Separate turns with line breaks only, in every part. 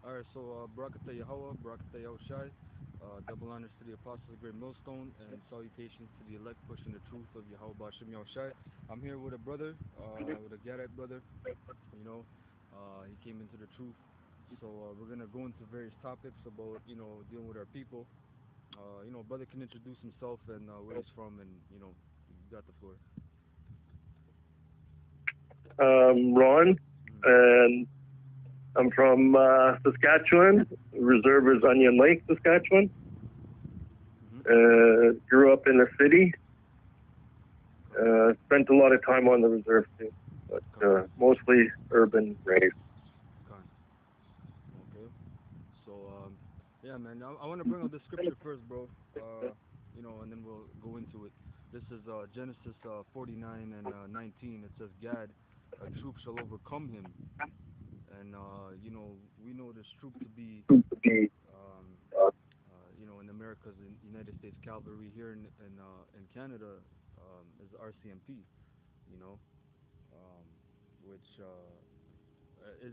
Alright, so Barakatah Yahweh, Barakatah Yahushai, double honors to the apostles of Great Millstone, and salutations to the elect pushing the truth of Yahweh Bashem Yahushai. I'm here with a brother, with a Gadite brother, you know, he came into the truth. So we're going to go into various topics about, dealing with our people. Brother can introduce himself and where he's from, and, you got the floor.
Ron, and I'm from Saskatchewan. Reserve is Onion Lake, Saskatchewan. Grew up in the city. Spent a lot of time on the reserve too, but mostly urban raised.
Okay. So, yeah, man, I want to bring up this scripture first, bro. And then we'll go into it. This is Genesis 49 and 19. It says, Gad, a troop shall overcome him. And, we know this troop to be, in America's in United States Cavalry. Here in Canada is RCMP, you know, which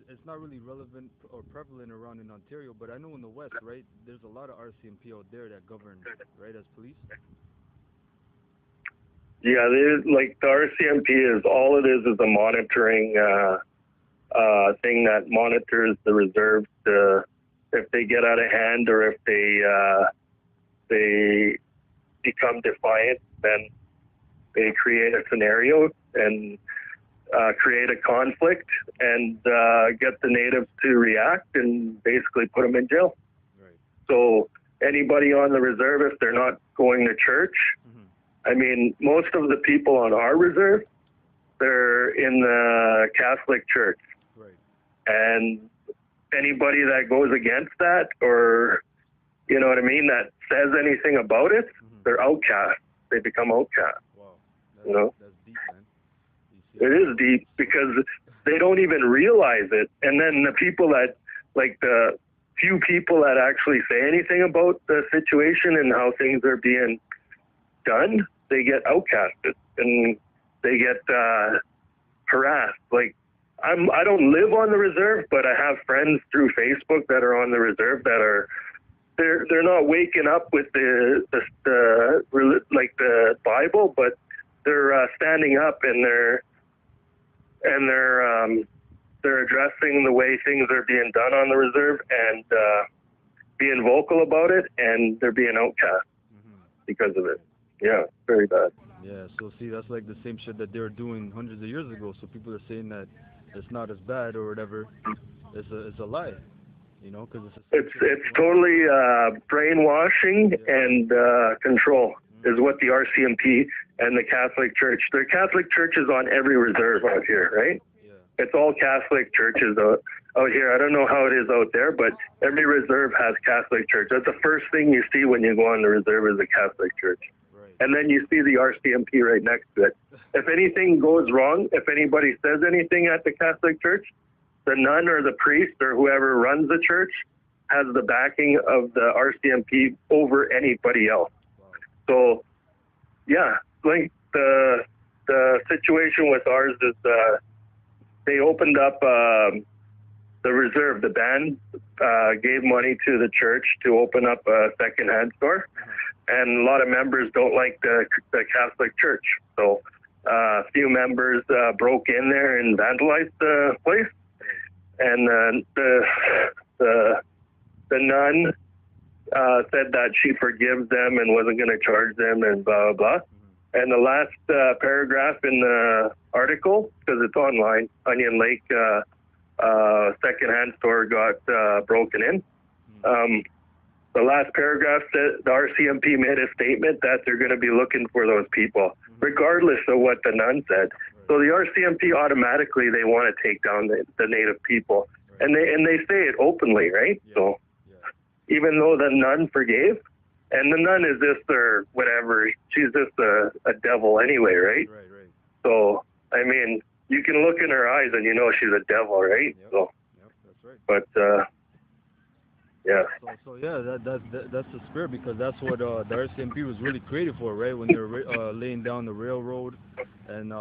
it's not really relevant or prevalent around in Ontario, but I know in the West, right, there's a lot of RCMP out there that govern, right, as police.
Yeah, like the RCMP is all it is a monitoring thing that monitors the reserves if they get out of hand or if they become defiant, then they create a scenario and create a conflict and get the natives to react and basically put them in jail.
Right.
So anybody on the reserve, if they're not going to church, I mean, most of the people on our reserve, they're in the Catholic Church.
Right.
And anybody that goes against that or, you know what I mean, that says anything about it, they're outcast. They become outcast.
Wow. That's deep, man.
It is deep because they don't even realize it. And then the people that, like the few people that actually say anything about the situation and how things are being done, they get outcasted and they get harassed. Like I don't live on the reserve, but I have friends through Facebook that are on the reserve that are they're not waking up with the Bible, but they're standing up and they're addressing the way things are being done on the reserve and being vocal about it, and they're being outcast because of it. Yeah, very bad.
Yeah, so see, that's like the same shit that they were doing hundreds of years ago. So people are saying that it's not as bad or whatever. It's a lie, because
it's totally brainwashing and control is what the RCMP and the Catholic Church. The Catholic Church is on every reserve out here, right?
Yeah.
It's all Catholic churches out here. I don't know how it is out there, but every reserve has Catholic Church. That's the first thing you see when you go on the reserve is the Catholic Church.
Right.
And then you see the RCMP right next to it. If anything goes wrong, if anybody says anything at the Catholic Church, the nun or the priest or whoever runs the church has the backing of the RCMP over anybody else.
Wow.
So, yeah, like the situation with ours is they opened up the reserve. The band gave money to the church to open up a secondhand store, and a lot of members don't like the Catholic Church. So a few members broke in there and vandalized the place, and the nun said that she forgives them and wasn't going to charge them and blah, blah, blah. And the last paragraph in the article, because it's online, Onion Lake secondhand store got broken in. The last paragraph said the RCMP made a statement that they're going to be looking for those people, regardless of what the nun said. So the RCMP automatically, they want to take down the native people. Right. And they say it openly, right?
Yeah.
So even though the nun forgave, and the nun is just their whatever, she's just a devil anyway, right?
Right.
So, I mean, you can look in her eyes and you know she's a devil, right?
Yep.
So,
Yep, that's right.
But, yeah.
So yeah, that's the spirit, because that's what the RCMP was really created for, right? When they were laying down the railroad and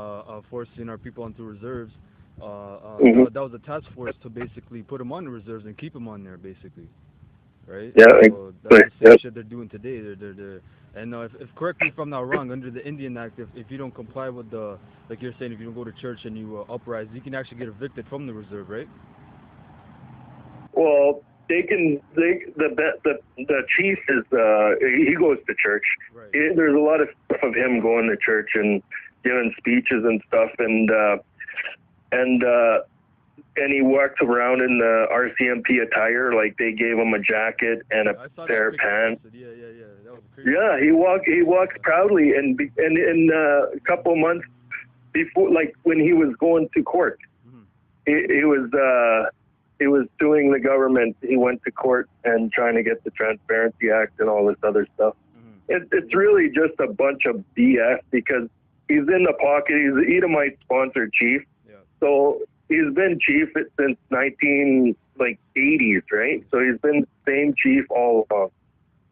forcing our people onto reserves,
Hmm.
That was a task force to basically put them on the reserves and keep them on there, basically, right?
Yeah,
So that's
exactly.
the same
Yep.
shit they're doing today. And if correct me if I'm not wrong, under the Indian Act, if you don't comply with the, like you're saying, if you don't go to church and you uprise, you can actually get evicted from the reserve, right?
Well, they can. The chief is he goes to church.
Right.
There's a lot of stuff of him going to church and giving speeches and stuff, and and he walks around in the RCMP attire, like they gave him a jacket and a
I saw that
pair of
picture
pants.
posted. Yeah. That was crazy.
Yeah, he walks proudly, and in a couple months before, like when he was going to court,
Mhm.
he was suing the government. He went to court and trying to get the Transparency Act and all this other stuff.
Mhm.
It's really just a bunch of BS because he's in the pocket. He's the Edomite sponsored chief,
Yeah.
so he's been chief since 1980s, right? So he's been same chief all along.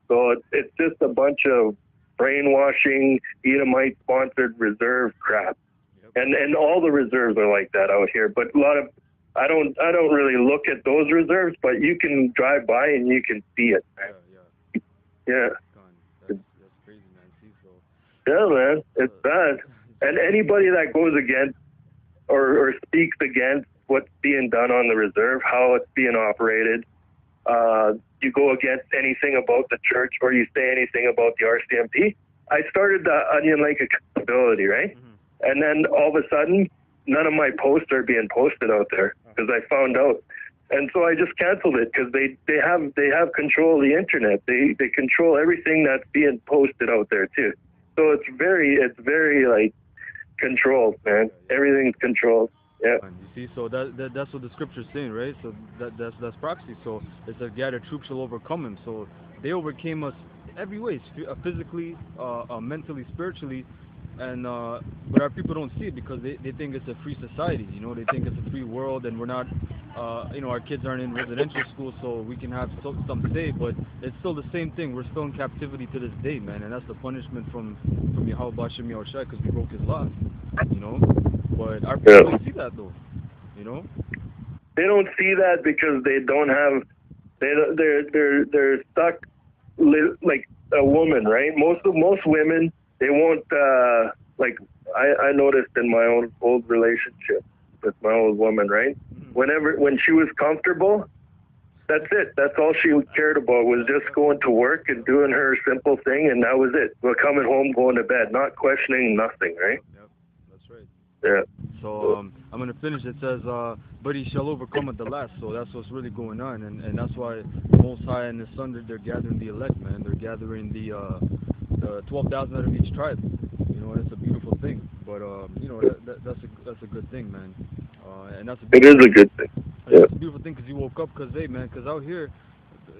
So it's just a bunch of brainwashing, Edomite sponsored reserve crap.
Yep.
And all the reserves are like that out here. But a lot of I don't really look at those reserves, but you can drive by and you can see it.
Yeah.
Yeah.
Gone. That's crazy, man. See, so.
Yeah, man. It's bad. And anybody that goes against or speaks against what's being done on the reserve, how it's being operated, you go against anything about the church or you say anything about the RCMP. I started the Onion Lake accountability, right?
Mhm.
And then all of a sudden, none of my posts are being posted out there because I found out. And so I just canceled it because they have control of the internet. They control everything that's being posted out there too. So it's very like controlled, man. Everything's controlled. Yeah.
And you see, so that's what the scripture's saying, right? So that's prophecy. So it's a guy, the troops shall overcome him. So they overcame us every way, physically, mentally, spiritually, and but our people don't see it because they think it's a free society. You know, they think it's a free world, and we're not. Our kids aren't in residential school, so we can have some say. But it's still the same thing. We're still in captivity to this day, man, and that's the punishment from Yahweh Bashem Yahushua because we broke His laws. You know, but our people don't see that though. You know.
They don't see that because they don't have they're stuck like a woman, right? Most women they won't like I noticed in my own old relationship with my old woman, right? When she was comfortable, that's it. That's all she cared about was just going to work and doing her simple thing, and that was it. We're coming home, going to bed, not questioning nothing, right?
Yep, that's right.
Yeah.
So I'm gonna finish. It says, "But he shall overcome at the last." So that's what's really going on, and that's why the Most High and His Son they're gathering the elect, man. They're gathering the 12,000 out of each tribe. You know, and it's a beautiful thing. But that's a good thing, man. And that's a
It is a good thing. Yeah.
It's a beautiful thing because you woke up because, hey, man, because out here,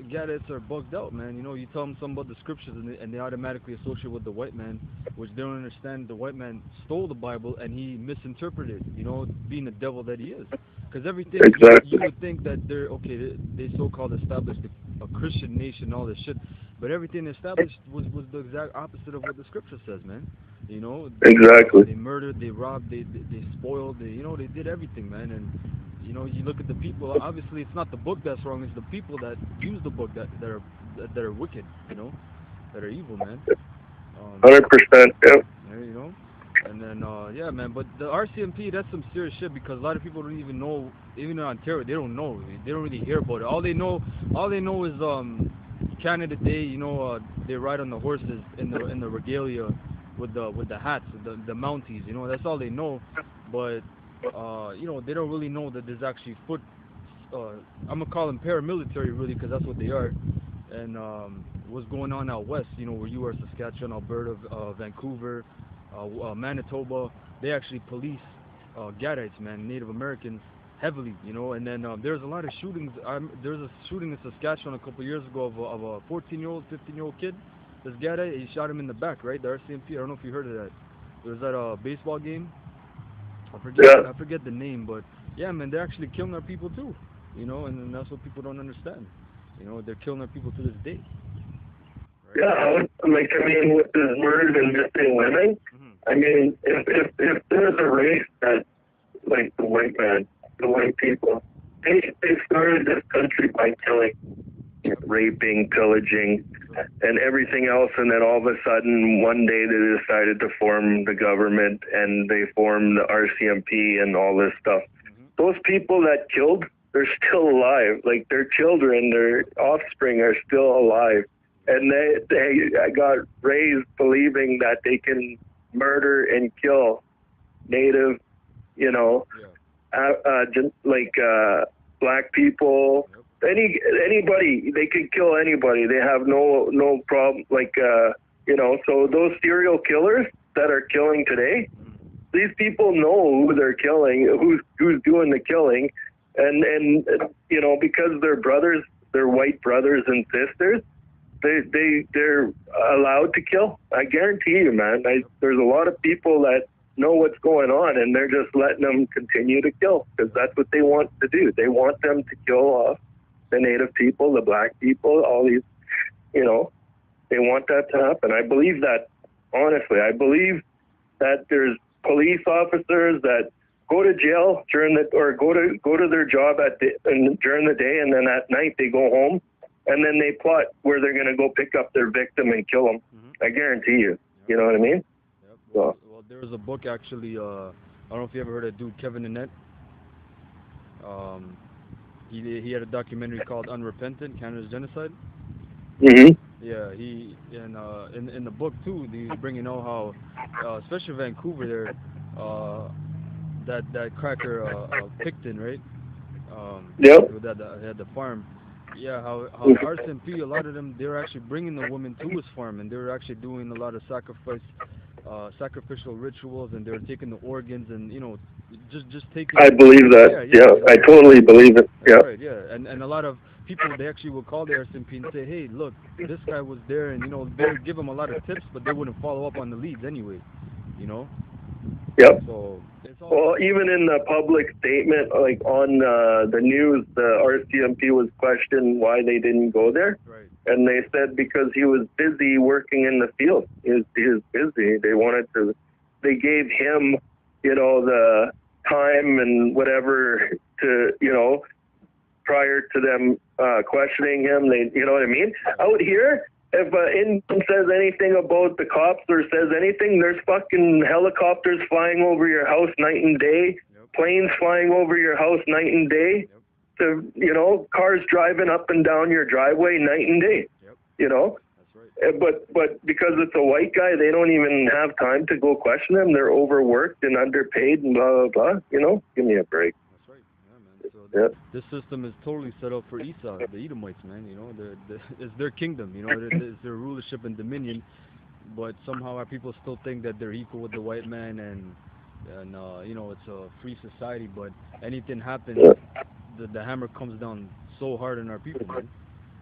Gadites are bugged out, man. You know, you tell them something about the scriptures and they automatically associate with the white man, which they don't understand. The white man stole the Bible and he misinterpreted, you know, being the devil that he is. Because everything,
Exactly.
you would think that they're, okay, they so-called established a Christian nation, all this shit, but everything they established was the exact opposite of what the scripture says, man. You know,
Exactly.
they murdered, they robbed, they spoiled, they did everything, man. And you know, you look at the people. Obviously, it's not the book that's wrong. It's the people that use the book that are wicked. You know, that are evil, man.
100%. Yeah.
You know, and then yeah, man. But the RCMP, that's some serious shit because a lot of people don't even know. Even in Ontario, they don't know. They don't really hear about it. All they know is Canada Day. You know, they ride on the horses in the regalia with the hats, the Mounties. You know, that's all they know. But they don't really know that there's actually I'm gonna call them paramilitary, really, because that's what they are. And what's going on out west, you know, where you are, Saskatchewan, Alberta, Vancouver, Manitoba, they actually police Gadites, man, Native Americans, heavily, you know. And then there's a lot of shootings. There's a shooting in Saskatchewan a couple years ago of a 14-year-old, 15-year-old kid. This Gadite, he shot him in the back, right? The RCMP. I don't know if you heard of that. There was that baseball game. I forget the name, but yeah, man, they're actually killing our people too, you know, and that's what people don't understand. You know, they're killing our people to this day. Right?
Yeah, like I mean, with the murders and missing women,
Mhm.
I mean, if there's a race that like the white man, the white people. They started this country by killing,
Yep.
raping, pillaging,
Right.
and everything else. And then all of a sudden, one day they decided to form the government and they formed the RCMP and all this stuff.
Mhm.
Those people that killed, they're still alive. Like their children, their offspring are still alive. And they got raised believing that they can murder and kill native, you know,
Yeah.
like black people,
Yep.
anybody. They can kill anybody. They have no problem. Like so those serial killers that are killing today,
Mhm.
these people know who they're killing, who's doing the killing, and because they're brothers, they're white brothers and sisters. They're allowed to kill. I guarantee you, man. There's a lot of people that know what's going on, and they're just letting them continue to kill because that's what they want to do. They want them to kill off the native people, the black people, all these. They want that to happen. I believe that, honestly. I believe that there's police officers that go to jail or go to their job during the day, and then at night they go home, and then they plot where they're going to go pick up their victim and kill them.
Mhm.
I guarantee you.
Yep.
You know what I mean?
Yep.
So,
Well, there was a book actually. I don't know if you ever heard of dude Kevin Annette. Um, he had a documentary called Unrepentant: Canada's Genocide.
hmm
Yeah, he in the book too. He's bringing out how, especially Vancouver there, uh, that cracker Picton, right?
yep,
That had the farm. Yeah, how the RCMP, a lot of them, they were actually bringing the women to his farm, and they were actually doing a lot of sacrificial rituals, and they were taking the organs, and just taking.
I believe that.
Yeah, yeah,
Yeah, I totally believe it.
that's
Yeah,
right, yeah, and a lot of people, they actually will call the RCMP and say, hey, look, this guy was there, and they would give him a lot of tips, but they wouldn't follow up on the leads anyway, you know.
yep.
So it's all
Well, even in the public statement, like on the news, the RCMP was questioned why they didn't go there.
right.
And they said because he was busy working in the field. He was busy. They gave him, the time and whatever to, prior to them questioning him. You know what I mean? Out here, if Indian says anything about the cops or says anything, there's fucking helicopters flying over your house night and day,
Yep.
planes flying over your house night and day,
Yep.
cars driving up and down your driveway night and day.
Yep.
You know,
That's right.
but because it's a white guy, they don't even have time to go question him. They're overworked and underpaid and blah blah blah. Give me a break.
That's right. Yeah, man. So
Yeah.
this system is totally set up for Esau, the Edomites, man. It's their kingdom. It's their rulership and dominion. But somehow our people still think that they're equal with the white man, and it's a free society. But anything happens, the hammer comes down so hard on our people, man.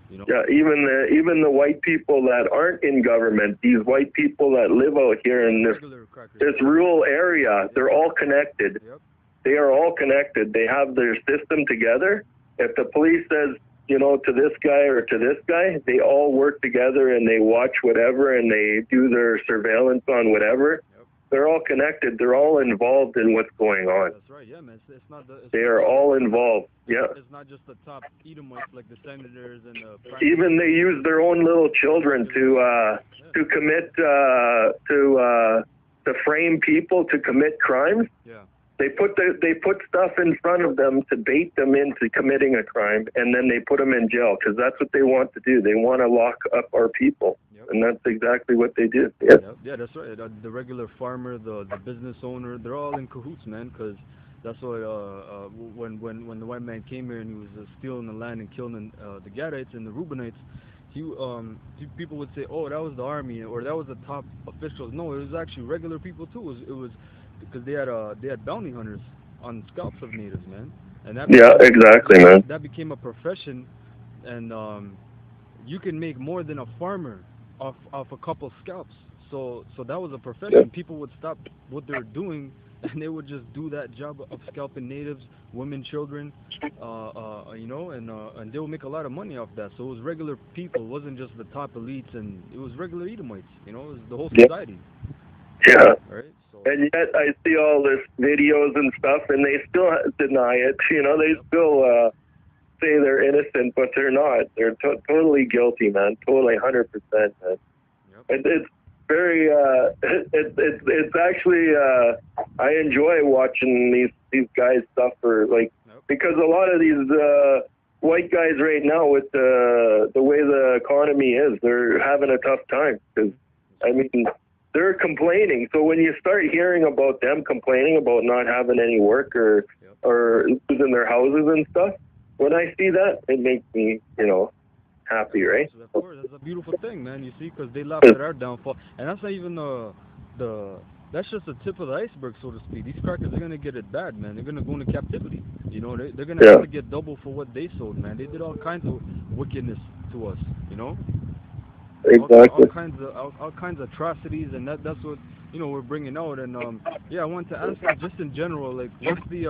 Yeah, even the white people that aren't in government, these white people that live out here in
Regular crackers.
this rural area, they're all connected.
Yep.
They are all connected. They have their system together. If the police says, to this guy or to this guy, they all work together and they watch whatever and they do their surveillance on whatever.
Yep.
They're all connected. They're all involved in what's going on.
That's right. Yeah, man. It's not the.
They are all involved. Yeah.
It's not just the top Edomites like the senators and the.
Even they use their own little children to commit to frame people to commit crimes.
Yeah.
They put stuff in front of them to bait them into committing a crime, and then they put them in jail because that's what they want to do. They want to lock up our people,
Yep.
and that's exactly what they do. Yeah.
Yeah, that's right. The regular farmer, the business owner, they're all in cahoots, man. Because that's what when the white man came here and he was stealing the land and killing the Gadites and the Reubenites, people would say, oh, that was the army or that was the top officials. No, it was actually regular people too. It was because they had bounty hunters on scalps of natives, man. And
Exactly, man.
That became a profession, and you can make more than a farmer off a couple scalps. So that was a profession.
Yeah.
People would stop what they're doing and they would just do that job of scalping natives, women, children, and they would make a lot of money off that. So it was regular people. It wasn't just the top elites, and it was regular Edomites. It was the whole society.
Yeah.
Right. So
And yet I see all this videos and stuff, and they still deny it. You know, they still say they're innocent, but they're not. They're totally guilty, man. Totally, 100%, man. It's very. It's actually. I enjoy watching these guys suffer, like because a lot of these white guys right now, with the way the economy is, they're having a tough time because, I mean, they're complaining. So when you start hearing about them complaining about not having any work or losing their houses and stuff, when I see that, it makes me, happy, right?
Of course, that's a beautiful thing, man. You see, because they laugh at our downfall, and that's not even the that's just the tip of the iceberg, so to speak. These crackers are gonna get it bad, man. They're gonna go into captivity. You know, they're gonna have to get double for what they sold, man. They did all kinds of wickedness to us, you know.
Exactly.
All kinds of atrocities, and that's what we're bringing out. And yeah, I wanted to ask you just in general, like, what's the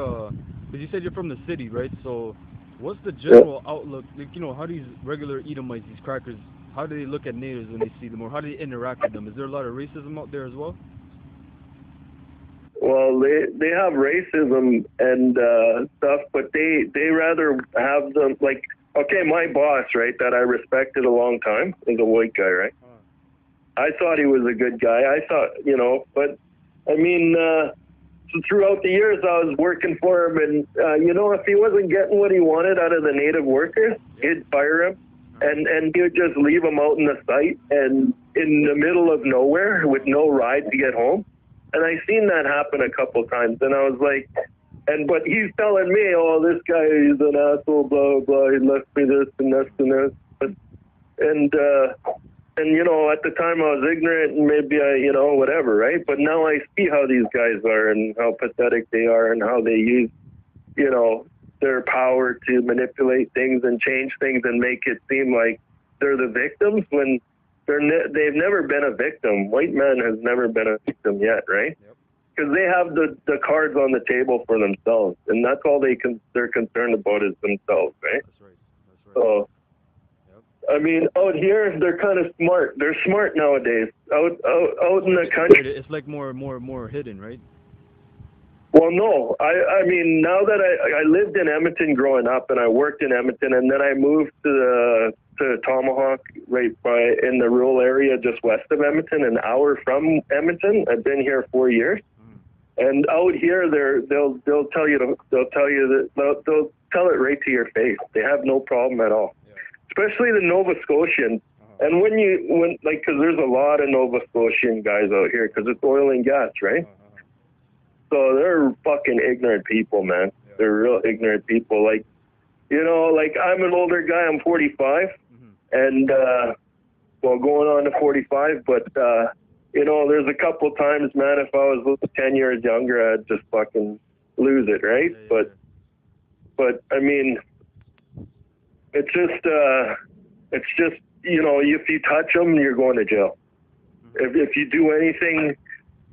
because you said you're from the city, right? So what's the general outlook, like, how these regular Edomites, these crackers, how do they look at natives when they see them, or how do they interact with them? Is there a lot of racism out there as well?
Well, they have racism and stuff, but they rather have them, like, okay, my boss, right, that I respected a long time, is a white guy, right? I thought he was a good guy. I thought, but I mean, so throughout the years I was working for him, and if he wasn't getting what he wanted out of the native workers, he'd fire him, and he would just leave him out in the site and in the middle of nowhere with no ride to get home. And I seen that happen a couple times, and I was like, but he's telling me, oh, this guy is an asshole, blah, blah, he left me this and this and this. And at the time I was ignorant, and maybe whatever, right? But now I see how these guys are and how pathetic they are and how they use, their power to manipulate things and change things and make it seem like they're the victims when they've never been a victim. White man has never been a victim yet, right? Because they have the cards on the table for themselves, and that's all they're concerned about is themselves, right?
That's right.
So, I mean, out here they're kind of smart. They're smart nowadays. Out in the country,
it's like more hidden, right?
Well, no. I mean, now that I lived in Edmonton growing up, and I worked in Edmonton, and then I moved to Tomahawk, right in the rural area just west of Edmonton, an hour from Edmonton. I've been here 4 years, and out here they'll tell you that they'll tell it right to your face. They have no problem at all, especially the Nova Scotians. And because there's a lot of Nova Scotian guys out here because it's oil and gas, right? So they're fucking ignorant people, man. They're real ignorant people. Like, I'm an older guy. I'm 45, and going on to 45. But there's a couple times, man. If I was 10 years younger, I'd just fucking lose it, right? But I mean, it's just if you touch them, you're going to jail. If you do anything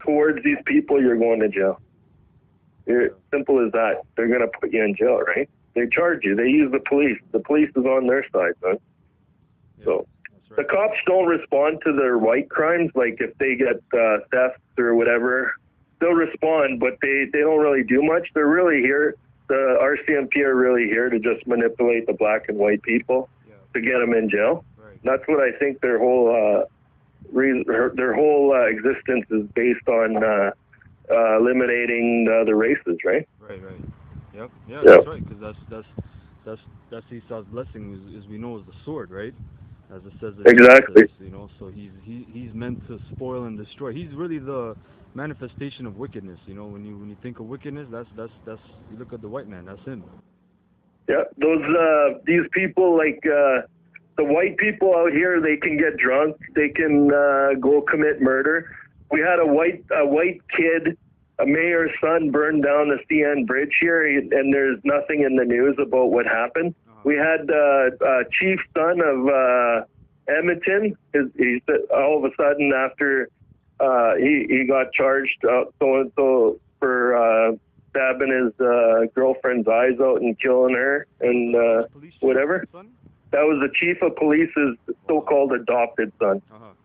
towards these people, you're going to jail. Simple as that. They're going to put you in jail, right? They charge you. They use the police. The police is on their side, man. So the cops don't respond to their white crimes. Like if they get theft or whatever, they'll respond, but they don't really do much. They're really here. The RCMP are really here to just manipulate the black and white people to get them in jail. Right. That's what I think their whole existence is based on eliminating the races, right?
Right. Yep. Yeah, that's right. Because that's Esau's blessing, as we know, is the sword, right? As it says.
Exactly.
So he's meant to spoil and destroy. He's really the manifestation of wickedness. When you think of wickedness, that's you look at the white man. That's him.
Yeah. These people, like the white people out here, they can get drunk. They can go commit murder. We had a white kid, a mayor's son, burned down the CN bridge here, and there's nothing in the news about what happened. We had chief son of Edmonton. He said all of a sudden after he got charged so and so for stabbing his girlfriend's eyes out and killing her and whatever. That was the chief of police's so-called adopted son.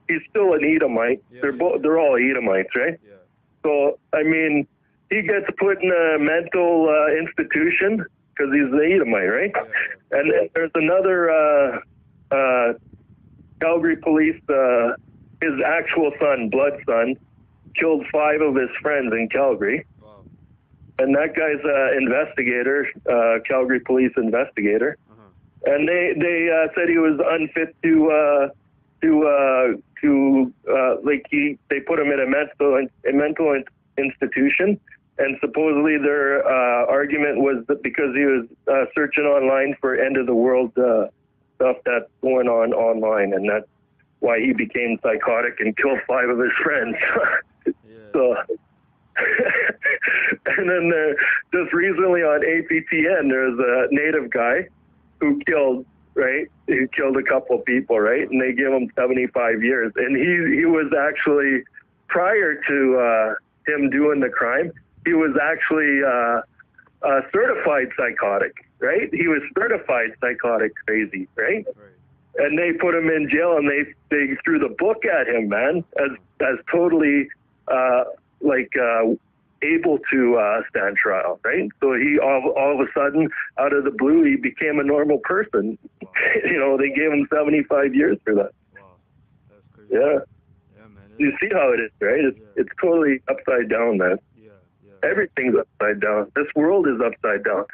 He's still an Edomite. They're all Edomites, right? So I mean, he gets put in a mental institution because he's an Edomite, right?
Yeah, yeah.
And then there's another Calgary police, his actual son, blood son, killed 5 of his friends in Calgary.
Wow.
And that guy's an investigator, Calgary police investigator.
Uh-huh.
And they said he was unfit to like they put him in a mental institution. And supposedly their argument was that because he was searching online for end of the world stuff that's going on online, and that's why he became psychotic and killed 5 of his friends.
Yeah.
So, and then just recently on APTN, there's a native guy who killed a couple of people, right? And they give him 75 years. And he was actually, prior to him doing the crime, he was actually a certified psychotic, right? He was certified psychotic crazy, right?
Right.
And they put him in jail, and they threw the book at him, man, as totally able to stand trial, right? So he all of a sudden, out of the blue, he became a normal person.
Wow.
You know, they gave him 75 years for that.
Wow. That's crazy.
Yeah.
Yeah, man.
You see how it is, right? It's totally upside down, man.
Yeah, yeah.
Everything's upside down. This world is upside down.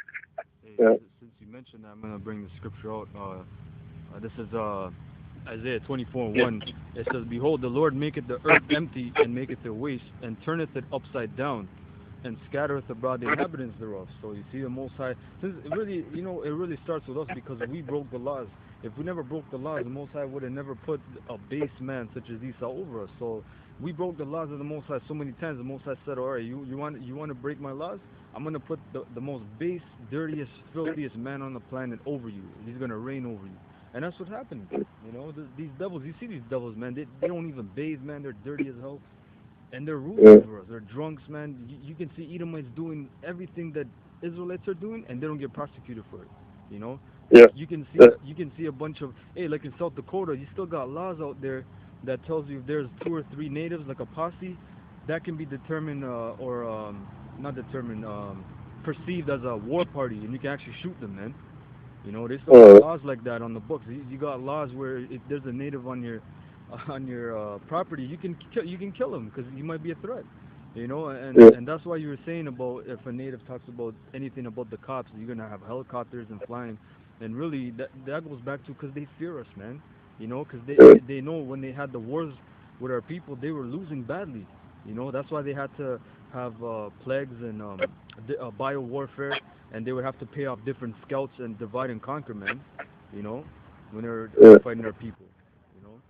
Hey,
Yeah.
since you mentioned that, I'm gonna bring the scripture out. This is Isaiah 24:1. It says, "Behold, the Lord maketh the earth empty, and maketh it waste, and turneth it upside down, and scattereth abroad the inhabitants thereof." So you see, the Most High, since it really, it really starts with us because we broke the laws. If we never broke the laws, the Most High would have never put a base man such as Esau over us. So we broke the laws of the Most High so many times. The Most High said, "All right, you want to break my laws? I'm gonna put the most base, dirtiest, filthiest man on the planet over you. He's gonna reign over you." And that's what happened. You know, these devils. You see these devils, man. They don't even bathe, man. They're dirty as hell, and they're ruling over us. They're drunks, man. You can see Edomites doing everything that Israelites are doing, and they don't get prosecuted for it. You know,
Yeah.
you can see a bunch of, hey, like in South Dakota, you still got laws out there that tells you if there's 2 or 3 natives, like a posse, that can be determined not determined, perceived as a war party, and you can actually shoot them, man. You know, they still got laws like that on the books. You got laws where if there's a native on your property, you can kill him because he might be a threat. You know, and that's why you were saying about if a native talks about anything about the cops, you're gonna have helicopters and flying, and really that goes back to because they fear us, man. You know, because they know when they had the wars with our people, they were losing badly. You know, that's why they had to have plagues and bio warfare, and they would have to pay off different scouts and divide and conquer, man. You know, when they're fighting our people. You know,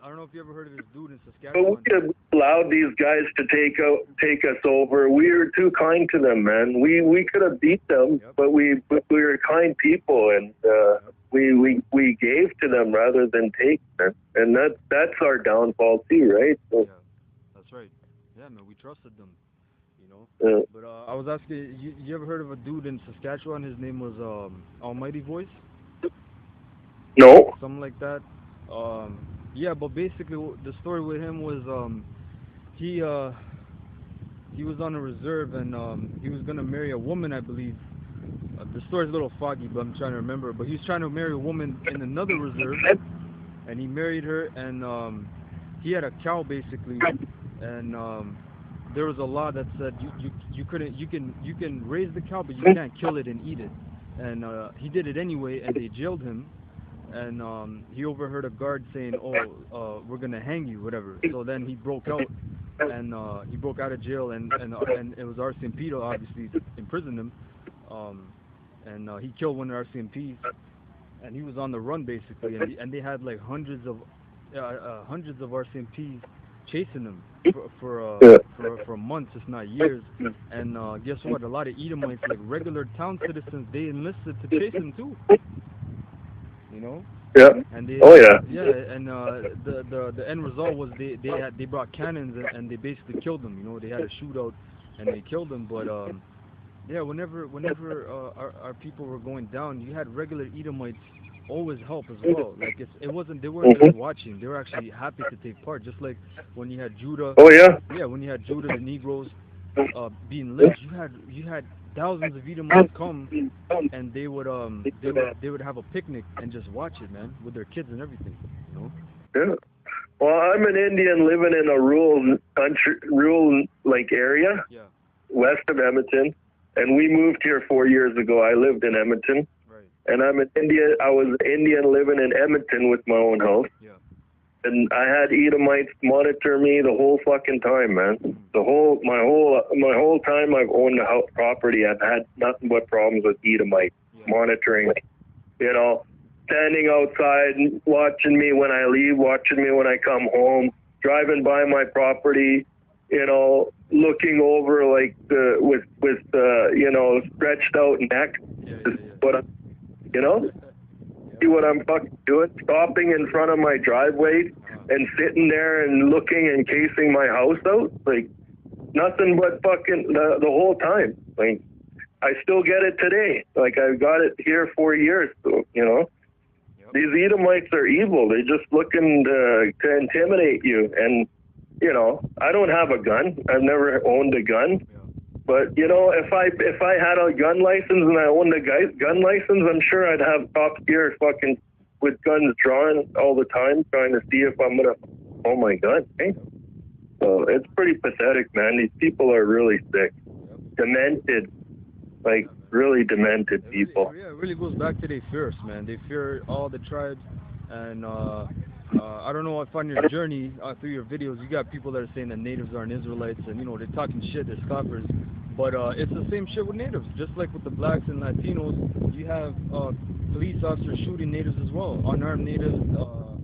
I don't know if you ever heard of this dude in
But
Saskatchewan.
we allowed these guys to take us over. We were too kind to them, man. We could have beat them,
Yep.
but we were kind people, and we gave to them rather than take, man. And that's our downfall too, right? So,
Yeah, that's right. Yeah, man, we trusted them. You know.
yeah.
But I was asking, you ever heard of a dude in Saskatchewan? His name was Almighty Voice,
No.
something like that. Yeah, but basically the story with him was he was on a reserve and he was gonna marry a woman, I believe. The story's a little foggy, but I'm trying to remember. But he was trying to marry a woman in another reserve, and he married her, and he had a cow basically, and there was a law that said you couldn't you can raise the cow, but you can't kill it and eat it. And he did it anyway, and they jailed him. And he overheard a guard saying, "Oh, we're gonna hang you, whatever." So then he broke out, and he broke out of jail, and it was RCMP obviously imprisoned him, and he killed one of the RCMPs, and he was on the run basically, and they had like hundreds of RCMPs chasing him for months, if not years. And guess what? A lot of Edomites, like regular town citizens, they enlisted to chase him too. You know?
Yeah.
And they,
Oh yeah.
yeah, and the end result was they brought cannons and they basically killed them. You know, they had a shootout and they killed them. But yeah, whenever our people were going down, you had regular Edomites always help as well. Like it wasn't they weren't just watching; they were actually happy to take part. Just like when you had Judah,
Oh yeah.
yeah, when you had Judah, the Negroes being lynched, you had thousands of Edomites come, and they would have a picnic and just watch it, man, with their kids and everything, you know.
Yeah. Well, I'm an Indian living in a rural country, rural like area
Yeah.
west of Edmonton, and we moved here 4 years ago. I lived in Edmonton,
Right.
and I'm an Indian. I was an Indian living in Edmonton with my own house,
Yeah.
and I had Edomites monitor me the whole fucking time, man. My whole time I've owned a house property, I've had nothing but problems with Edomites
Yeah.
monitoring me. You know, standing outside, watching me when I leave, watching me when I come home, driving by my property, you know, looking over like with stretched out neck,
Yeah.
to
Yeah.
see what I'm, you know, see what I'm fucking doing, stopping in front of my driveway and sitting there and looking and casing my house out, like nothing but fucking the whole time. Like I still get it today. Like I've got it here 4 years, so, you know.
Yep.
These Edomites are evil. They're just looking to intimidate you. And, you know, I don't have a gun. I've never owned a gun.
Yeah.
But, you know, if I had a gun license and I owned a gun license, I'm sure I'd have top gear fucking with guns drawn all the time trying to see if I'm going to own my gun. Eh? So it's pretty pathetic, man. These people are really sick.
Yep.
Demented. Like, really demented people.
It really goes back to their fears, man. They fear all the tribes, and I don't know if on your journey through your videos, you got people that are saying that natives aren't Israelites, and you know they're talking shit, they're scoffers. But it's the same shit with natives, just like with the blacks and Latinos. You have police officers shooting natives as well, unarmed natives.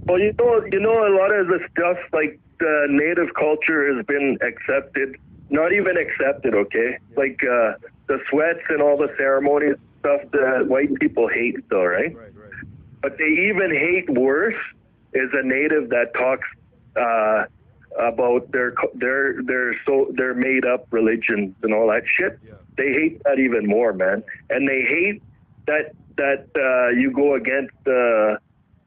Well, you know, a lot of the stuff like the native culture has been accepted, not even accepted, okay? Like the sweats and all the ceremonies stuff that white people hate still, right?
Right.
But they even hate worse is a native that talks about their made up religions and all that shit.
Yeah.
They hate that even more, man. And they hate that you go against the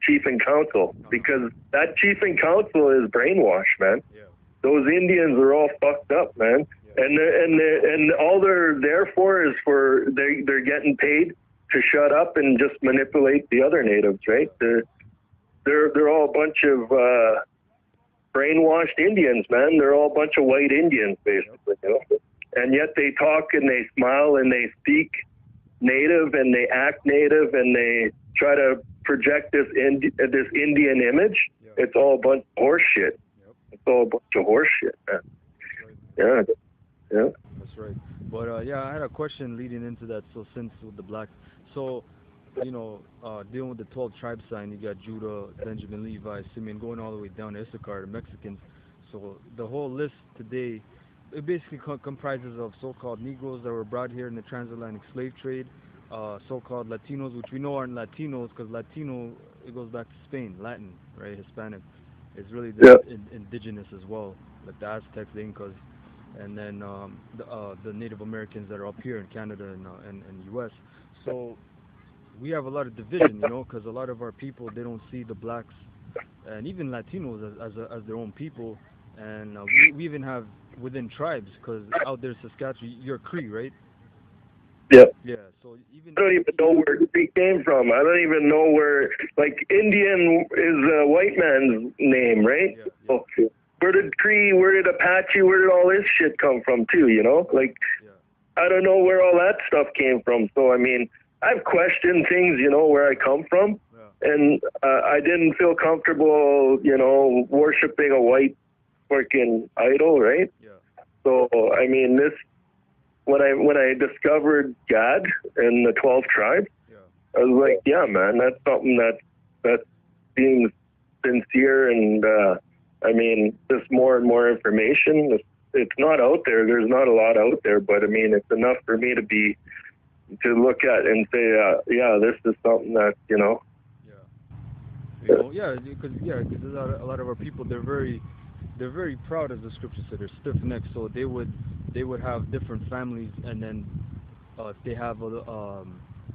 chief and council, because that chief and council is brainwashed, man.
Yeah.
Those Indians are all fucked up, man.
Yeah.
And all they're there for is they're getting paid to shut up and just manipulate the other natives, right? They're all a bunch of brainwashed Indians, man. They're all a bunch of white Indians, basically, you know. And yet they talk and they smile and they speak native and they act native and they try to project this Indian image.
Yeah.
It's all a bunch of horse shit.
Yep.
It's all a bunch of horse shit, man.
Right.
Yeah.
That's right. But yeah, I had a question leading into that. So since with the blacks, so you know, dealing with the 12 tribe sign, you got Judah, Benjamin, Levi, Simeon, going all the way down to Issachar, the Mexicans. So the whole list today, it basically comprises of so-called Negroes that were brought here in the transatlantic slave trade, so-called Latinos, which we know aren't Latinos because Latino, it goes back to Spain, Latin, right, Hispanic. It's really indigenous as well, like the Aztecs, the Incas, and then the Native Americans that are up here in Canada and the U.S. So we have a lot of division, you know, because a lot of our people, they don't see the blacks and even Latinos as their own people, and we even have within tribes, because out there in Saskatchewan, you're Cree, right?
Yeah.
Yeah. So even
I don't even know where Cree came from. I don't even know where, like, Indian is a white man's name, right?
Yeah.
So where did Cree, where did Apache, where did all this shit come from too, you know? Like,
Yeah.
I don't know where all that stuff came from. So, I mean, I've questioned things, you know, where I come from.
Yeah.
And I didn't feel comfortable, you know, worshiping a white freaking idol, right?
Yeah.
So, I mean, this, when I discovered God and the 12 tribes,
Yeah.
I was like, yeah, man, that's something that's being sincere. And, I mean, just more and more information. It's not out there. There's not a lot out there, but I mean, it's enough for me to look at and say, yeah, this is something that, you know.
Yeah. You know, yeah, because a lot of our people, they're very proud, as the scripture said. They're stiff-necked, so they would have different families, and then if they have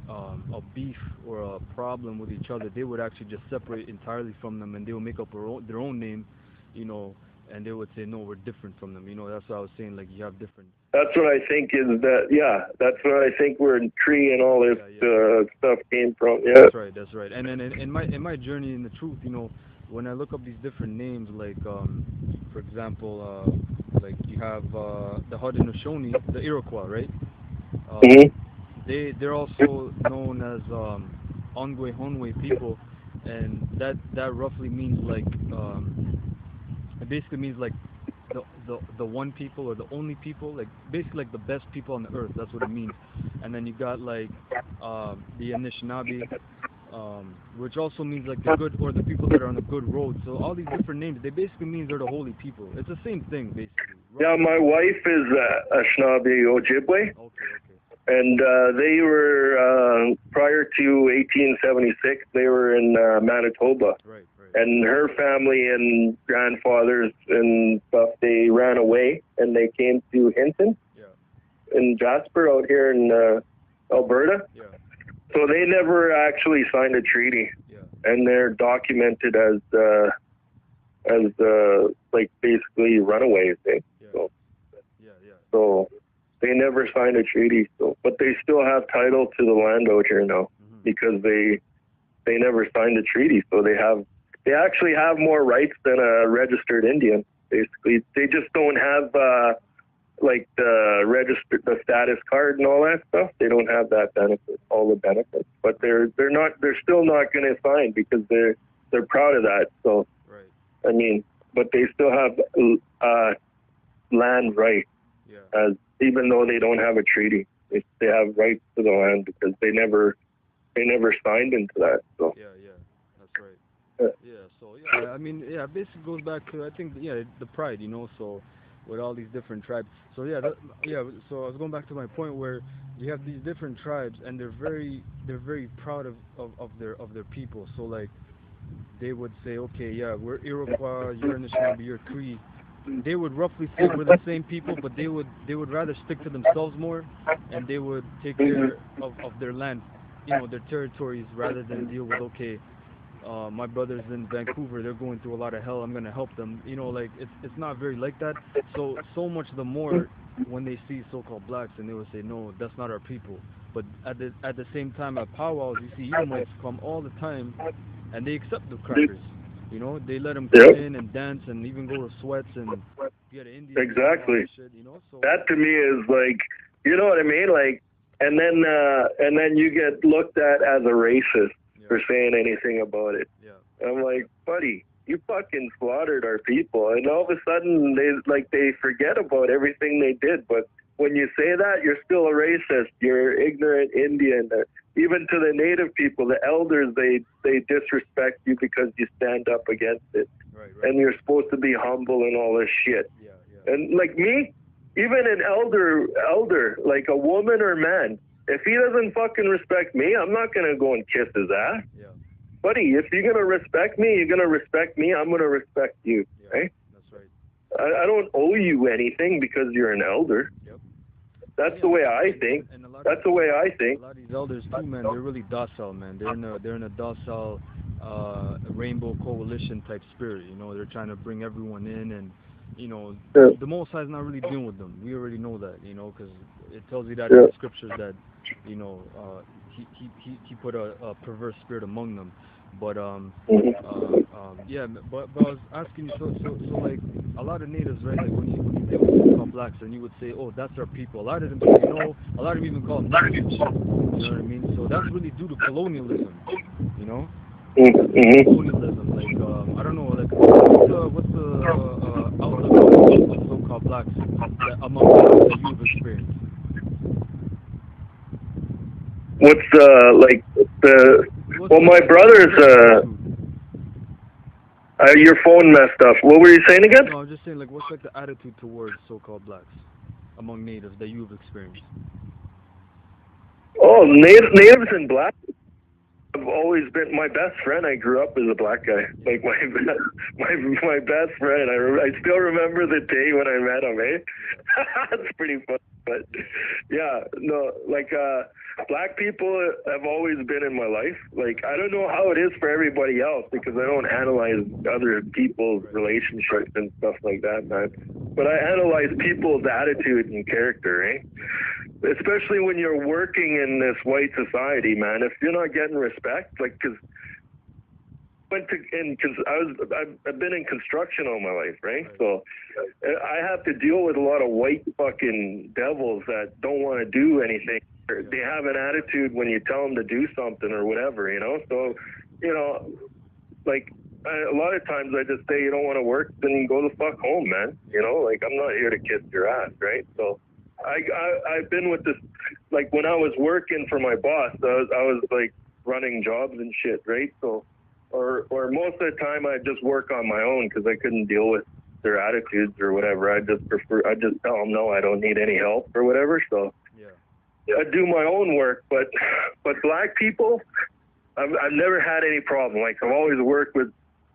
a beef or a problem with each other, they would actually just separate entirely from them, and they would make up their own name, you know, and they would say, no, we're different from them. You know, that's what I was saying. Like you have different.
That's what I think is that. Yeah, that's what I think where tree and all this
Yeah, yeah.
stuff came from. Yeah.
That's right. That's right. And then in my journey in the truth, you know, when I look up these different names, like for example, like you have the Haudenosaunee, the Iroquois, right? Um,
Hmm.
they're also known as Ongwe Honwe people, and that roughly means like it basically means like the one people or the only people, like basically like the best people on the earth. That's what it means. And then you got like the Anishinaabe, which also means like the good or the people that are on the good road. So all these different names, they basically mean they're the holy people. It's the same thing basically,
Yeah,
roughly.
my wife is Anishinaabe Ojibwe,
Okay, okay,
and they were prior to 1876. They were in Manitoba,
right, right,
and her family and grandfathers and stuff. They ran away and they came to Hinton
yeah,
in Jasper out here in Alberta.
yeah,
So they never actually signed a treaty,
yeah,
and they're documented as like basically runaways. Eh?
yeah,
So
yeah, yeah.
so they never signed a treaty. So but they still have title to the land out here now
Mhm.
because they never signed a treaty. So they actually have more rights than a registered Indian. Basically, they just don't have like the status card and all that stuff. They don't have that benefit, all the benefits. But they're still not going to sign because they're proud of that. So
Right.
I mean, but they still have land rights,
Yeah.
as even though they don't have a treaty, they have rights to the land because they never signed into that. So
Yeah, yeah. That's right.
yeah.
Yeah, so yeah, I mean, yeah, basically goes back to I think yeah, the pride, you know, so with all these different tribes. So yeah, yeah, so I was going back to my point where you have these different tribes and they're very proud of their people. So like they would say, okay, yeah, we're Iroquois, you're Anishinaabe, you're Cree. They would roughly say we're the same people, but they would rather stick to themselves more, and they would take
Mhm.
care of their land, you know, their territories, rather than deal with, okay, my brothers in Vancouver, they're going through a lot of hell. I'm gonna help them. You know, like it's not very like that. So much the more when they see so-called blacks, and they would say, no, that's not our people. But at the same time, at powwows, you see Edomites come all the time, and they accept the crackers. You know, they let them come
Yep.
in and dance and even go to sweats and get an Indian name and all
Exactly.
that shit. You know, so
That to me is like, you know what I mean? Like, and then you get looked at as a racist
yeah,
for saying anything about it.
yeah,
I'm like, buddy, you fucking slaughtered our people, and all of a sudden they forget about everything they did. But when you say that, you're still a racist. You're ignorant Indian. Even to the native people, the elders, they disrespect you because you stand up against it,
right, right,
and you're supposed to be humble and all this shit.
yeah, yeah,
And like me, even an elder, like a woman or man, if he doesn't fucking respect me, I'm not gonna go and kiss his ass.
yeah,
Buddy, if you're gonna respect me, you're gonna respect me. I'm gonna respect you.
yeah.
Right?
That's right.
I don't owe you anything because you're an elder.
Yep.
That's
Yeah,
the way
man,
I think.
and a lot of
That's the way I
a
think.
lot of these elders too, man. They're really docile, man. They're in a docile, rainbow coalition type spirit. You know, they're trying to bring everyone in, and you know,
Yeah.
the Most High is not really dealing with them. We already know that, you know, because it tells you that in
Yeah.
the scriptures that, you know, he put a perverse spirit among them. But
Mhm.
yeah, but I was asking you, so like a lot of natives, right? Like when you deal with so-called blacks, and you would say, oh, that's our people. A lot of them say no. A lot of them even call them niggas and shit. You know what I mean? So that's really due to colonialism. You know, that's due to
Mhm.
colonialism. Like I don't know, like what's the outlook of so-called blacks that among natives that you've experienced?
What's like the
What's
well,
their
my
what's
brother's
their attitude?
your phone messed up. What were you saying again?
No, I'm just saying, like, what's like the attitude towards so-called blacks among natives that you've experienced?
Oh, natives and black. I've always been my best friend. I grew up as a black guy.
Yeah.
Like my best friend. I still remember the day when I met him. Eh,
Yeah.
that's pretty fun. But
Yeah.
yeah, no, like black people have always been in my life. Like I don't know how it is for everybody else because I don't analyze other people's
Right.
relationships and stuff like that, man. But I analyze people's attitude and character, eh?
Yeah.
Especially when you're working in this white society, man. If you're not getting respect, like, because I've been in construction all my life, right?
Right.
So I have to deal with a lot of white fucking devils that don't want to do anything.
Yeah.
They have an attitude when you tell them to do something or whatever, you know. So, you know, like a lot of times I just say you don't want to work, then go the fuck home, man. You know, like I'm not here to kiss your ass, right? So I've been with this, like when I was working for my boss, I was like running jobs and shit, right? So, or most of the time I just work on my own because I couldn't deal with their attitudes or whatever. I just tell them no, I don't need any help or whatever. So
Yeah.
I do my own work, but black people, I've never had any problem. Like I've always worked with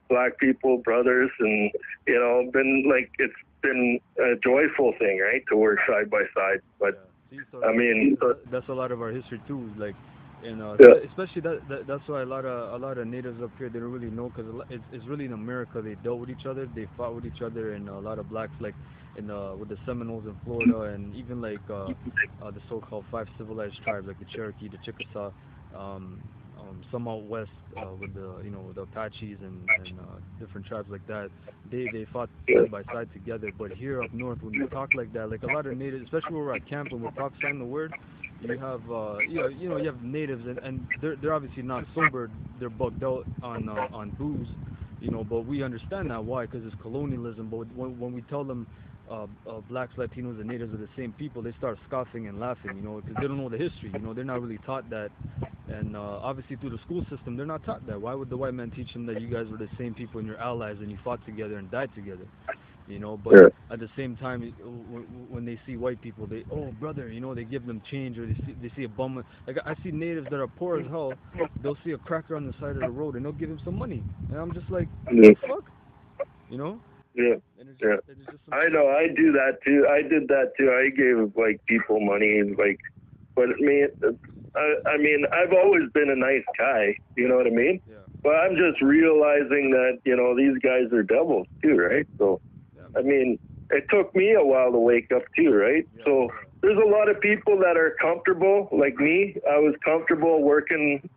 black people, brothers, and you know, been like it's been a joyful thing, right, to work side by side. But
Yeah. See, so
I mean,
that's a lot of our history too. Like, and
yeah,
especially that's why a lot of natives up here they don't really know because it's really in America they dealt with each other, they fought with each other, and a lot of blacks like in with the Seminoles in Florida and even like the so-called five civilized tribes like the Cherokee, the Chickasaw, um, some out west with the the Apaches and different tribes like that. They fought side by side together. But here up north, when we talk like that, like a lot of natives, especially where we're at camp and we talk saying the word, you have you have natives and they're obviously not sober. They're bugged out on booze, But we understand that why because it's colonialism. But when we tell them blacks, Latinos, and natives are the same people, they start scoffing and laughing, because they don't know the history. They're not really taught that, and obviously through the school system, they're not taught that. Why would the white man teach them that you guys were the same people and you're allies and you fought together and died together? But
yeah,
at the same time, when they see white people, oh brother, they give them change, or they see a bum. Like I see natives that are poor as hell, they'll see a cracker on the side of the road and they'll give him some money, and I'm just like,
yeah,
the fuck, you know?
yeah.
And
Yeah.
it's just some
I
shit.
know. I do that too. I did that too. I gave like people money, like, but I mean, I've always been a nice guy. You know what I mean?
Yeah,
But I'm just realizing that these guys are devils too, right? So
yeah,
I
man.
mean, it took me a while to wake up too, right?
Yeah,
So
yeah,
there's a lot of people that are comfortable, like me. I was comfortable working,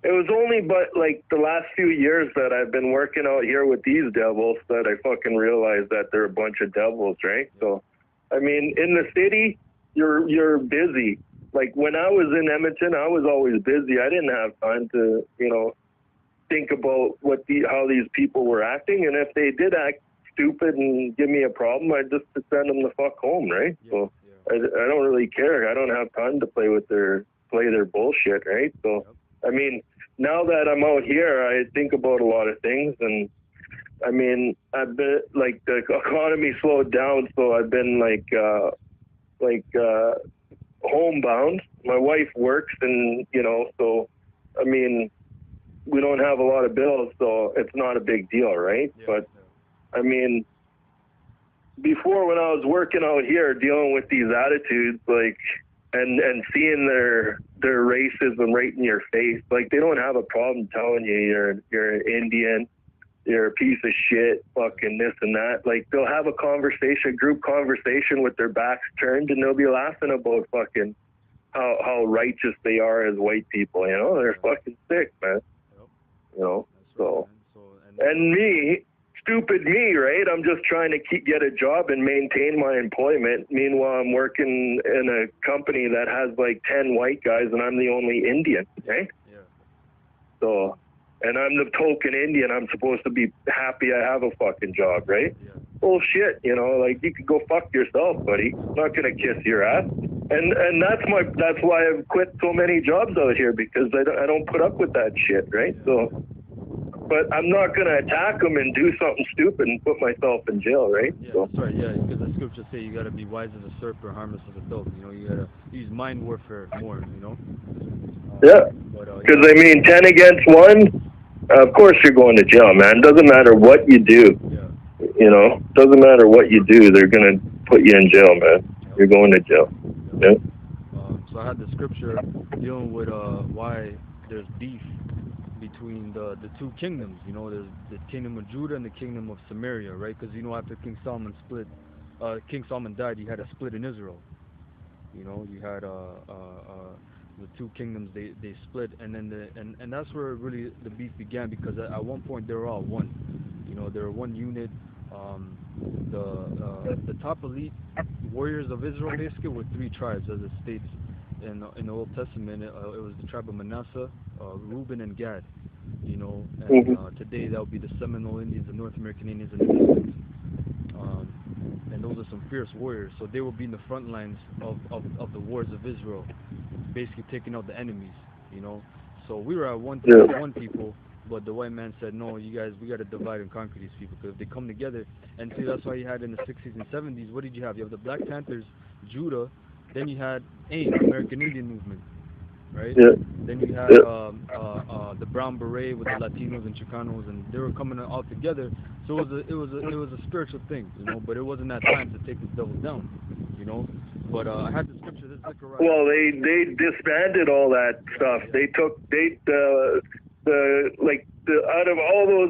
It was only but like the last few years that I've been working out here with these devils that I fucking realized that they're a bunch of devils, right?
yeah,
So, I mean, in the city, you're busy. Like when I was in Edmonton, I was always busy. I didn't have time to, think about how these people were acting, and if they did act stupid and give me a problem, I'd just send them the fuck home, right?
yeah,
So
yeah.
I don't really care. I don't have time to play their bullshit, right? So
Yep.
I mean, now that I'm out here, I think about a lot of things, and I mean, I've been like the economy slowed down, so I've been like homebound. My wife works, and so I mean, we don't have a lot of bills, so it's not a big deal, right?
Yeah,
But
yeah,
I mean, before when I was working out here, dealing with these attitudes, like and seeing their racism right in your face, like they don't have a problem telling you you're an Indian, you're a piece of shit, fucking this and that. Like they'll have a conversation, group conversation with their backs turned, and they'll be laughing about fucking how righteous they are as white people. They're
yeah.
fucking sick, man.
Yep.
You know,
That's right,
so.
man. So and
And me, stupid me, right? I'm just trying to get a job and maintain my employment. Meanwhile, I'm working in a company that has like 10 white guys and I'm the only Indian, right?
yeah,
So, and I'm the token Indian. I'm supposed to be happy I have a fucking job, right?
yeah,
Bullshit, like you could go fuck yourself, buddy. I'm not gonna kiss your ass. And that's why I've quit so many jobs out here because I don't put up with that shit, right?
yeah,
So
yeah.
but I'm not gonna attack them and do something stupid and put myself in jail, right?
Yeah,
So
that's right. Yeah, because the scriptures say you gotta be wise as a serpent, harmless as a dove. You know, you gotta use mind warfare more. You know.
yeah, because
Yeah,
I mean, 10 against 1. Of course, you're going to jail, man. Doesn't matter what you do.
yeah,
Doesn't matter what you do. They're gonna put you in jail, man.
yeah,
You're going to jail.
yeah.
Yeah.
So I had the scripture dealing with why there's beef between the two kingdoms. You know, there's the kingdom of Judah and the kingdom of Samaria, right? Because you know after King Solomon died, you had a split in Israel. You know, you had the two kingdoms they split, and then and that's where really the beef began because at one point they were all one. You know, they were one unit. Um, the top elite warriors of Israel basically were three tribes, as it states in the Old Testament. It was the tribe of Manasseh, Reuben, and Gad. You know, and
Hmm.
today that would be the Seminole Indians, the North American Indians, and the Mexicans. Um, and those are some fierce warriors. So they will be in the front lines of the wars of Israel, basically taking out the enemies. You know, so we were at one
Yeah.
time one people, but the white man said, no, you guys, we got to divide and conquer these people because if they come together, and see that's why you had in the 60s and 70s. What did you have? You have the Black Panthers, Judah, then you had AIM, American Indian Movement, right?
Yeah.
Then you had
Yeah.
the Brown Beret with the Latinos and Chicanos, and they were coming all together. So it was a spiritual thing, you know. But it wasn't that time to take the devil down, you know. But I had the scripture. This is Zechariah.
Well, they disbanded all that stuff.
Yeah,
They took the like the out of all those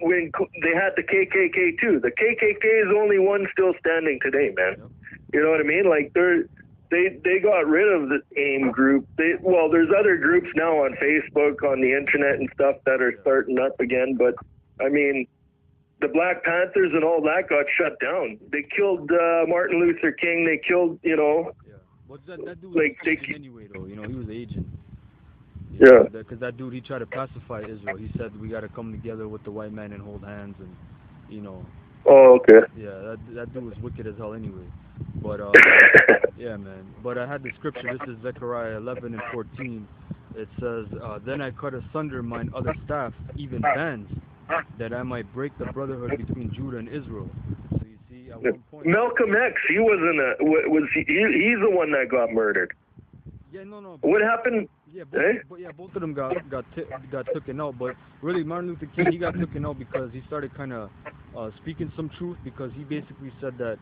when they had the KKK too. The KKK is only one still standing today, man.
yep,
You know what I mean? Like they got rid of the AIM group. There's other groups now on Facebook, on the internet and stuff that are
yeah,
starting up again. But I mean, the Black Panthers and all that got shut down. They killed Martin Luther King. They killed,
yeah. But that dude was
like
an agent anyway, though. You know, he was an agent. You
yeah.
know, because that dude he tried to pacify Israel. He said we got to come together with the white man and hold hands, and you know,
Oh, okay.
yeah, that dude was wicked as hell anyway. But yeah, man. But I had the scripture. This is Zechariah 11 and 14. It says, "Then I cut asunder mine other staff, even bands, that I might break the brotherhood between Judah and Israel." So you see, at one point,
Malcolm X, he wasn't he's the one that got murdered.
yeah, no,
What happened?
yeah,
Eh?
both of them got taken out. But really, Martin Luther King he got taken out because he started kind of speaking some truth because he basically said that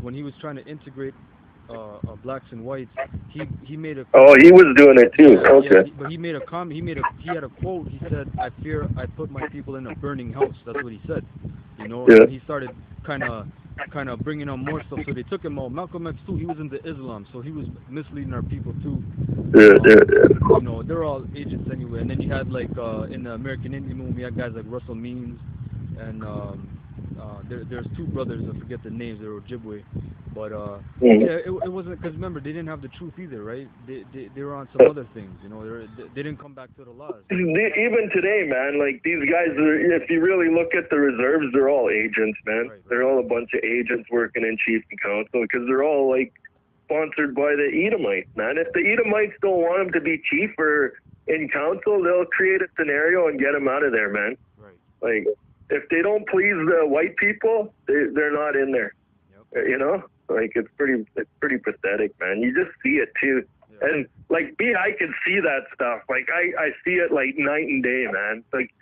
when he was trying to integrate blacks and whites, he made a
Oh, he was doing it too.
yeah,
Okay.
but he made a comment. He had a quote. He said, "I fear I put my people in a burning house." That's what he said. You know,
Yeah.
and he started kind of bringing on more stuff. So they took him out. Malcolm X too. He was into Islam, so he was misleading our people too.
Yeah, yeah,
You know, they're all agents anyway. And then you had like in the American Indian movement, you had guys like Russell Means, and there's two brothers. I forget the names. They were Ojibwe, but
yeah.
yeah, it wasn't because remember they didn't have the truth either, right? They were on some other things. You know, they didn't come back to the laws.
Even today, man, like these guys are, if you really look at the reserves, they're all agents, man.
Right.
They're all a bunch of agents working in chief and council because they're all like sponsored by the Edomites, man. If the Edomites don't want them to be chief or in council, they'll create a scenario and get them out of there, man.
Right.
Like, if they don't please the white people, they're not in there.
Yep.
You know, like it's pretty pathetic, man. You just see it too.
Yeah.
And like me, I can see that stuff. Like I see it like night and day, man. Like,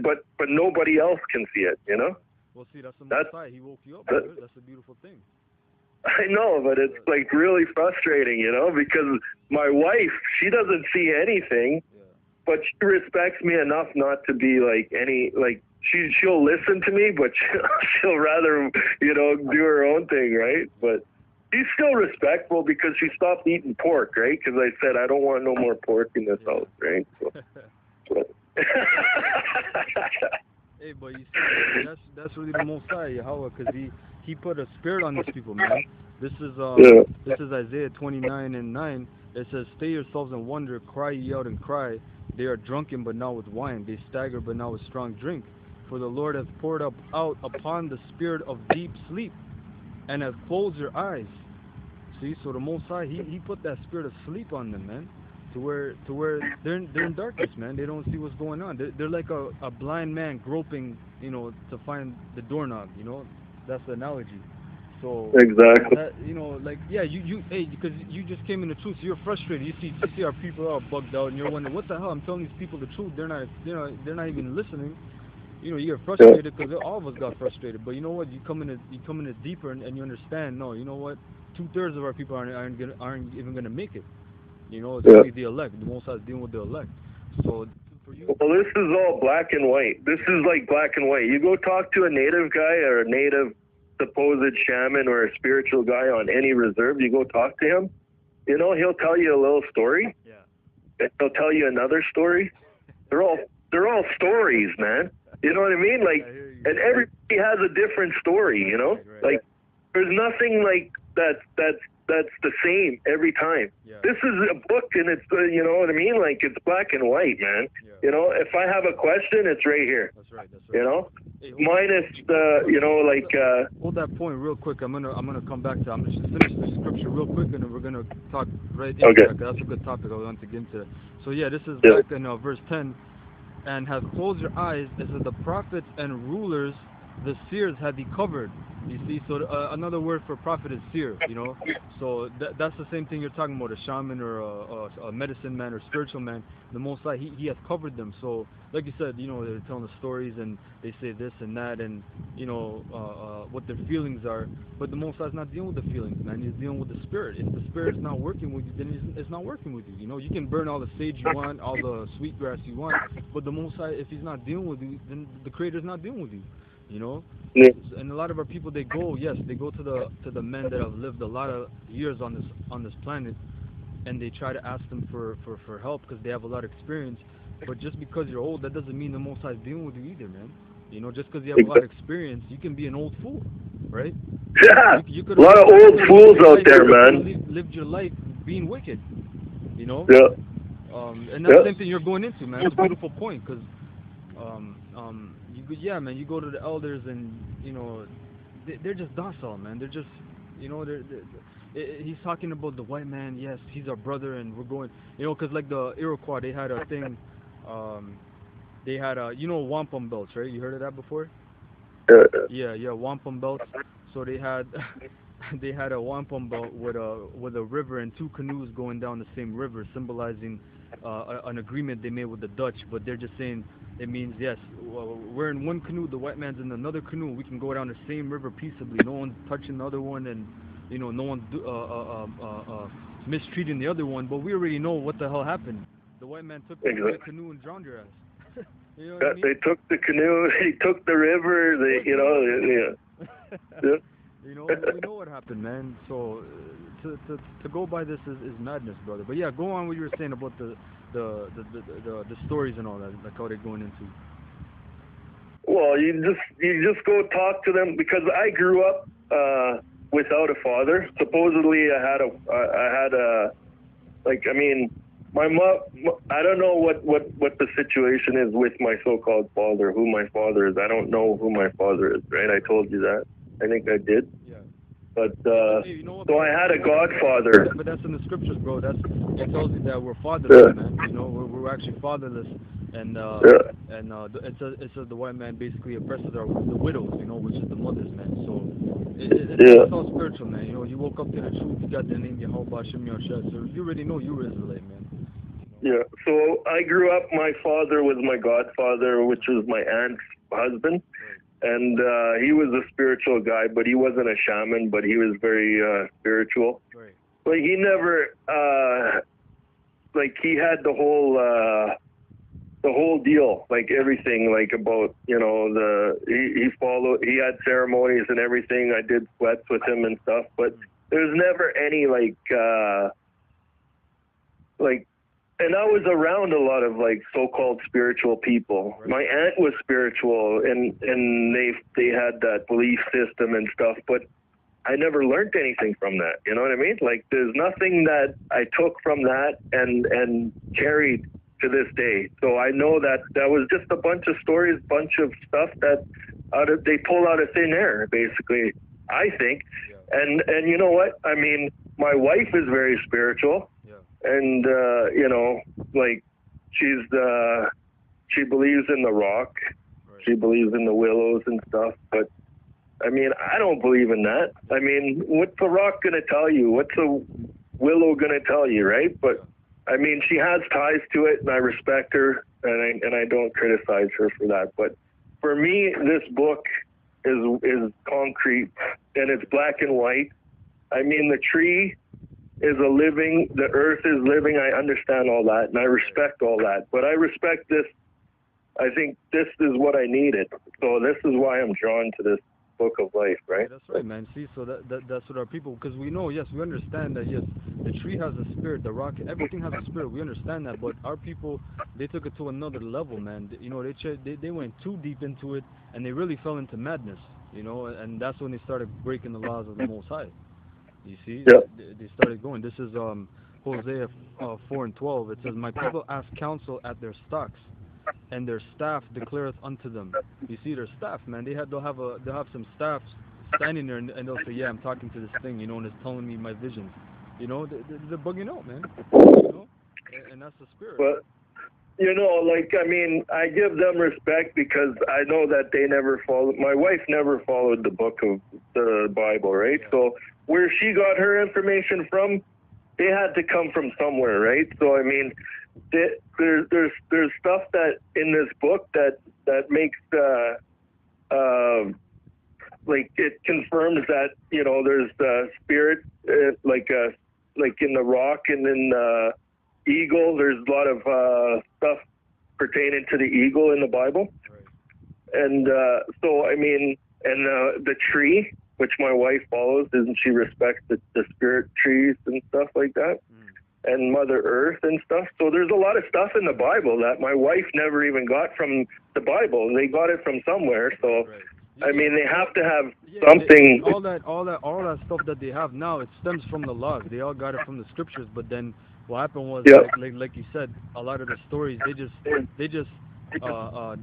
but nobody else can see it. You know.
Well, see, that's the
That's-
Most High. He woke you up. Brother. That's a beautiful thing.
I know, but it's like really frustrating, you know, because my wife, she doesn't see anything,
Yeah.
but she respects me enough not to be like she'll listen to me, but she'll rather, you know, do her own thing, right? But she's still respectful because she stopped eating pork, right? Because I said I don't want no more pork in this house, right? So,
Hey, but you see, that's really the Most High, Yahweh, because he put a spirit on these people, man. This is
yeah.
this is Isaiah 29 and 9. It says, "Stay yourselves and wonder, cry ye out and cry. They are drunken, but not with wine. They stagger, but not with strong drink. For the Lord hath poured out upon the spirit of deep sleep, and hath closed your eyes." See, so the Most High, he put that spirit of sleep on them, man. to where they're in darkness, man. They don't see what's going on. They're like a blind man groping, to find the doorknob. That's the analogy. So
Exactly.
that like yeah, hey, because you just came in the truth. So you're frustrated. You see our people are bugged out, and you're wondering what the hell. I'm telling these people the truth. They're not even listening. You get
Yeah.
frustrated because all of us got frustrated. But you know what? You come in it deeper, and you understand. No, you know what? 2/3 of our people aren't even gonna make it. It's
Yeah.
only the elect. The Most High is dealing with the elect. So for you,
Well, this is all black and white. This is like black and white. You go talk to a native guy or a native supposed shaman or a spiritual guy on any reserve. You go talk to him. He'll tell you a little story.
yeah,
And he'll tell you another story. They're all stories, man. You know what I mean? Like,
I hear you.
and everybody has a different story.
Right.
Like there's nothing like that's the same every time.
Yeah.
This is a book, and it's you know what I mean? Like it's black and white, man.
Yeah.
If I have a question, it's right here.
That's right. That's right. Hey,
Minus the
hold that point real quick. I'm gonna come back to. I'm just finish the scripture real quick, and then we're gonna talk right into
Okay.
that. 'Cause that's a good topic. I want to get into. So yeah, this is
Yeah.
back in verse 10. And has closed your eyes, as the prophets and rulers, the seers had he covered. You see, so another word for prophet is seer. So that's the same thing you're talking about, a shaman or a medicine man or spiritual man. The Most High, he has covered them. So like you said, they're telling the stories and they say this and that, and what their feelings are. But the Most High is not dealing with the feelings, man. He's dealing with the spirit. If the spirit is not working with you, then it's not working with you. You can burn all the sage you want, all the sweet grass you want, but the Most High, if he's not dealing with you, then the Creator's not dealing with you.
Yeah.
And a lot of our people, they go to the men that have lived a lot of years on this planet, and they try to ask them for help because they have a lot of experience. But just because you're old, that doesn't mean the Most High is dealing with you either, man. Just because you have a lot of experience, you can be an old fool, right?
Yeah.
You
A lot of old fools out there, man.
Lived your life being wicked,
Yeah.
and that's
Yeah.
the same thing you're going into, man. It's a beautiful point because man, you go to the elders and they're just docile, man. They're just he's talking about the white man. Yes, he's our brother, and we're going, because like the Iroquois, they had a thing. They had wampum belts, right? You heard of that before?
Yeah.
Yeah, wampum belts. So they had they had a wampum belt with a river and two canoes going down the same river, symbolizing an agreement they made with the Dutch. But they're just saying it means yes, we're in one canoe, the white man's in another canoe. We can go down the same river peaceably. No one's touching the other one, and no one's mistreating the other one. But we already know what the hell happened. The white man took the canoe and drowned your ass. You know what I mean?
They took the canoe. They took the river. Yeah. Yeah.
We know what happened, man. So to go by this is madness, brother. But yeah, go on what you were saying about the stories and all that, like how they're going into.
Well, you just go talk to them, because I grew up without a father. Supposedly, I had a like, I mean, my mom. I don't know what the situation is with my so-called father. Who my father is, I don't know who my father is. Right? I told you that. I think I did.
Yeah.
But
Hey,
so I had a godfather.
But that's in the scriptures, bro. It tells you that we're fatherless, man. We're actually fatherless, and it says the white man basically oppresses the widows, which is the mothers, man. So it's all spiritual, man. You woke up to the truth. You got the name Yehovah Shem Yahshua, so you already know you're Israelite, man.
Yeah. So I grew up. My father was my godfather, which was my aunt's husband. And he was a spiritual guy, but he wasn't a shaman, but he was very spiritual.
Right.
But he never, he had the whole deal, like everything, like about, he followed, he had ceremonies and everything. I did sweats with him and stuff, but there's never any and I was around a lot of so-called spiritual people. Right. My aunt was spiritual, and they had that belief system and stuff, but I never learned anything from that. You know what I mean? Like, there's nothing that I took from that and carried to this day. So I know that was just a bunch of stories, bunch of stuff that they pull out of thin air, basically, I think. Yeah. And you know what? I mean, my wife is very spiritual.
Yeah.
and like she believes in the rock,
Right.
she believes in the willows and stuff, but I mean, I don't believe in that. I mean, what's the rock going to tell you? What's the willow going to tell you, right? But I mean, she has ties to it, and I respect her, and I don't criticize her for that. But for me, this book is concrete, and it's black and white. I mean, the tree is a living, the earth is living. I understand all that, and I respect all that. But I respect this. I think this is what I needed. So this is why I'm drawn to this book of life, right?
Yeah, that's right, man. See, so that's what our people, because we know, yes, we understand that, yes, the tree has a spirit, the rock, everything has a spirit. We understand that, but our people, they took it to another level, man. You know, they went too deep into it, and they really fell into madness. You know, and that's when they started breaking the laws of the Most High. You see,
Yeah.
they started going. This is Hosea 4:12. It says, "My people ask counsel at their stocks, and their staff declareth unto them." You see, their staff, man, they'll have some staff standing there, and they'll say, "Yeah, I'm talking to this thing, you know, and it's telling me my visions." You know, they're bugging out, man. You know, and that's the spirit.
But like, I mean, I give them respect because I know that they never followed. My wife never followed the book of the Bible, right?
Yeah.
So where she got her information from, they had to come from somewhere, right? So I mean, there's stuff that in this book that makes like it confirms that there's spirit like in the rock and in the eagle. There's a lot of stuff pertaining to the eagle in the Bible,
Right.
and so I mean, and the tree, which my wife follows, and she respects the spirit trees and stuff like that, and Mother Earth and stuff. So there's a lot of stuff in the Bible that my wife never even got from the Bible. They got it from somewhere. So
Right.
I mean, they have to have
Yeah,
something.
all that stuff that they have now, it stems from the laws. They all got it from the scriptures. But then what happened was,
Yeah.
like you said, a lot of the stories they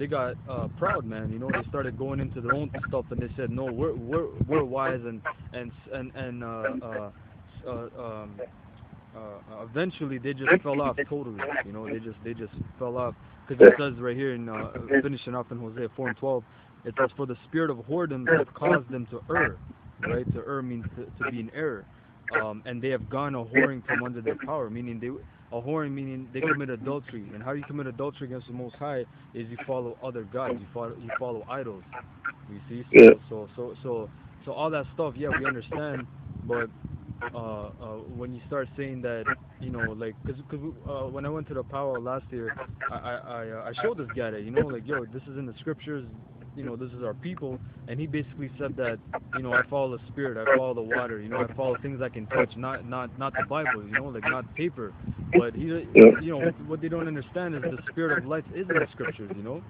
got proud, man. You know, they started going into their own stuff, and they said, no, we're wise, and eventually they just fell off totally. You know, they just fell off, because it says right here in finishing off in Hosea 4:12, it says, "For the spirit of whoredom hath caused them to err." Right, to err means to be in error, and they have gone a whoring from under their power, meaning a whoring meaning they commit adultery. And how you commit adultery against the Most High is you follow other gods, you follow idols. You see,
Yeah.
so all that stuff, yeah, we understand, but when you start saying that, you know, like, when I went to the powwow last year, I showed this guy that, you know, like, yo, this is in the scriptures, you know, this is our people, and he basically said that, you know, I follow the spirit, I follow the water, you know, I follow things I can touch, not the Bible, you know, like, not paper. But you know, what they don't understand is the spirit of life is in the scriptures, you know.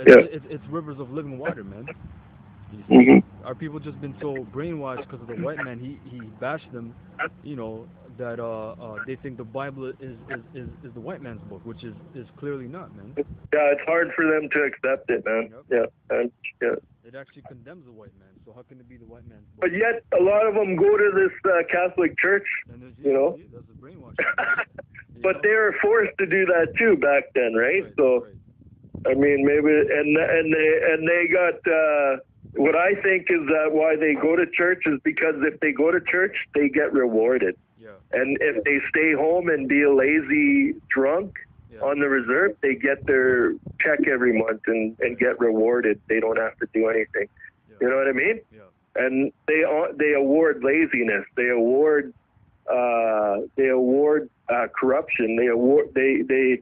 It's rivers of living water, man. You see, our people just been so brainwashed because of the white man. He bashed them, you know, that they think the Bible is the white man's book, which is clearly not, man.
Yeah, it's hard for them to accept it, man.
Yep.
Yeah.
It actually condemns the white man. So how can it be the white man's book?
But yet, a lot of them go to this Catholic church,
And there's,
you know.
that's the brainwashing.
But they were forced to do that too back then, right? So, I mean, maybe, and they got. What I think is that why they go to church is because if they go to church, they get rewarded.
Yeah.
And if they stay home and be a lazy drunk on the reserve, they get their check every month and get rewarded. They don't have to do anything.
Yeah.
You know what I mean?
Yeah.
And they award laziness. They award corruption. They award these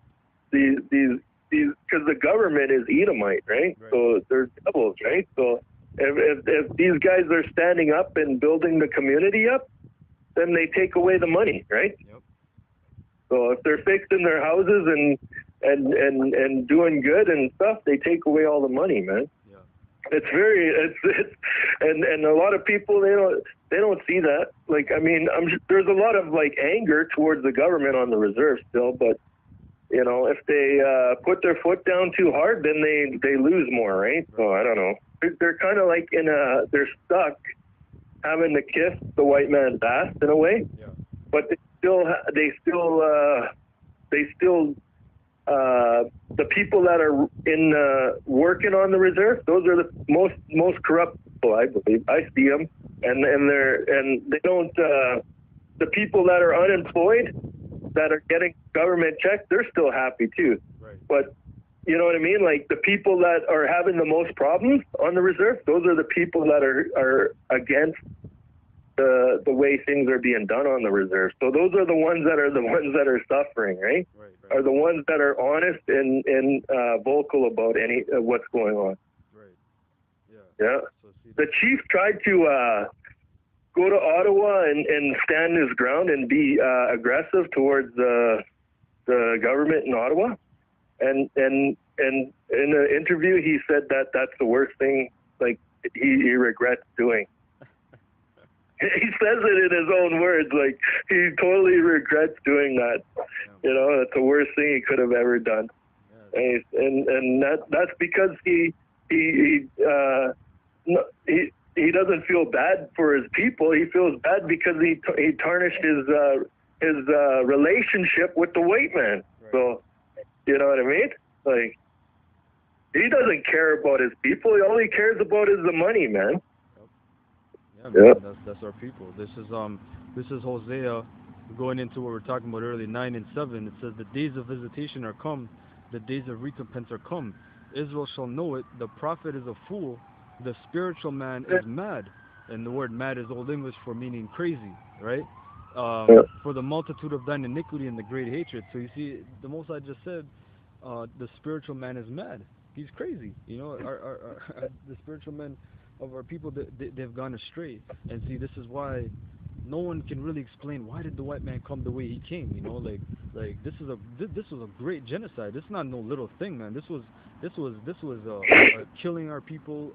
because the government is Edomite, right? So they're devils, right? So if these guys are standing up and building the community up, then they take away the money, right?
Yep.
So if they're fixing their houses and doing good and stuff, they take away all the money, man.
Yeah.
It's and a lot of people they don't see that. Like, I mean, there's a lot of like anger towards the government on the reserve still, but you know, if they put their foot down too hard, then they lose more, right? So I don't know. They're kind of like they're stuck having to kiss the white man's ass in a way.
Yeah.
But the people that are in working on the reserve, those are the most corrupt people, I believe. I see them, and they don't. The people that are unemployed, that are getting government checks, they're still happy too.
Right.
But you know what I mean? Like the people that are having the most problems on the reserve, those are the people that are against the way things are being done on the reserve. So those are the ones that are suffering, right?
Right.
Are the ones that are honest and vocal about what's going on.
Right. Yeah.
Yeah.
So see,
The chief tried to go to Ottawa and stand his ground and be aggressive towards the government in Ottawa. And in an interview, he said that that's the worst thing, like, he regrets doing. He says it in his own words, like, he totally regrets doing that.
yeah.
You know, that's the worst thing he could have ever done.
Yeah.
And that's because he doesn't feel bad for his people. He feels bad because he tarnished his relationship with the white man.
Right.
So, you know what I mean? Like, he doesn't care about his people. All he cares about is the money, man.
Yeah, man,
Yep.
that's our people. This is Hosea, going into what we are talking about earlier, 9 and 7. It says, "The days of visitation are come, the days of recompense are come. Israel shall know it. The prophet is a fool, the spiritual man is mad." And the word "mad" is Old English for meaning crazy, right?
Yep.
For the multitude of thine iniquity and the great hatred. So you see, the Most I just said, the spiritual man is mad. He's crazy. You know, the spiritual men of our people, they've gone astray. And see, this is why no one can really explain why did the white man come the way he came. You know, like this was a great genocide. This is not no little thing, man. This was killing our people,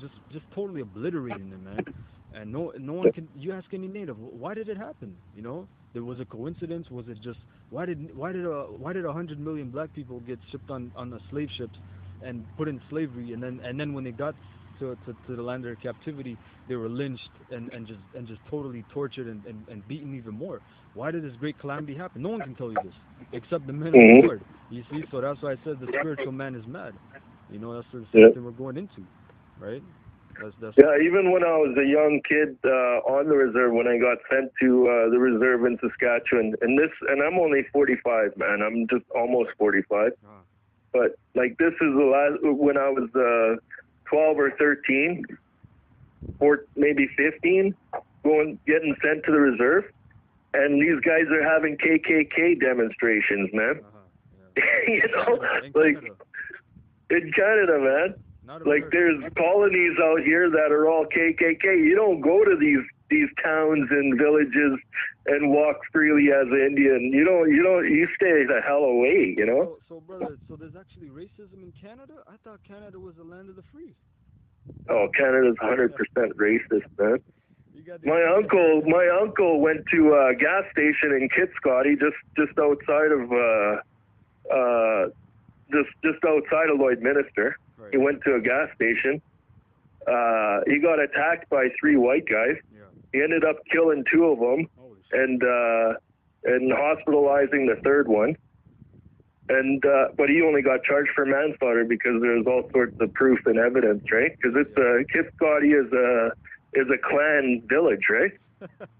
just totally obliterating them, man. And no one can. You ask any native, why did it happen? You know, there was a coincidence. Was it just why did 100 million black people get shipped on the slave ships and put in slavery, and then when they got to the land of their captivity, they were lynched and just totally tortured and beaten even more. Why did this great calamity happen? No one can tell you this except the men of the Lord. You see, so that's why I said the spiritual man is mad. You know, that's the same thing we're going into, right? That's
Yeah, even when I was a young kid on the reserve, when I got sent to the reserve in Saskatchewan, and I'm only 45, man. I'm just almost 45. But like this is the last when I was 12 or 13, or maybe 15, getting sent to the reserve, and these guys are having KKK demonstrations, man. You know, like in Canada, man. Like there's colonies out here that are all KKK. You don't go to these towns and villages and walk freely as an Indian. You stay the hell away, you know?
So brother, so there's actually racism in Canada? I thought Canada was the land of the free.
Oh, Canada's 100% racist, man. My uncle went to a gas station in Kitscotty, just outside of Lloydminster. Right. He went to a gas station. He got attacked by 3 white guys. Yeah. He ended up killing 2 of them and hospitalizing the 3rd one. And but he only got charged for manslaughter because there's all sorts of proof and evidence, right? Because Kitscotty is a clan village, right?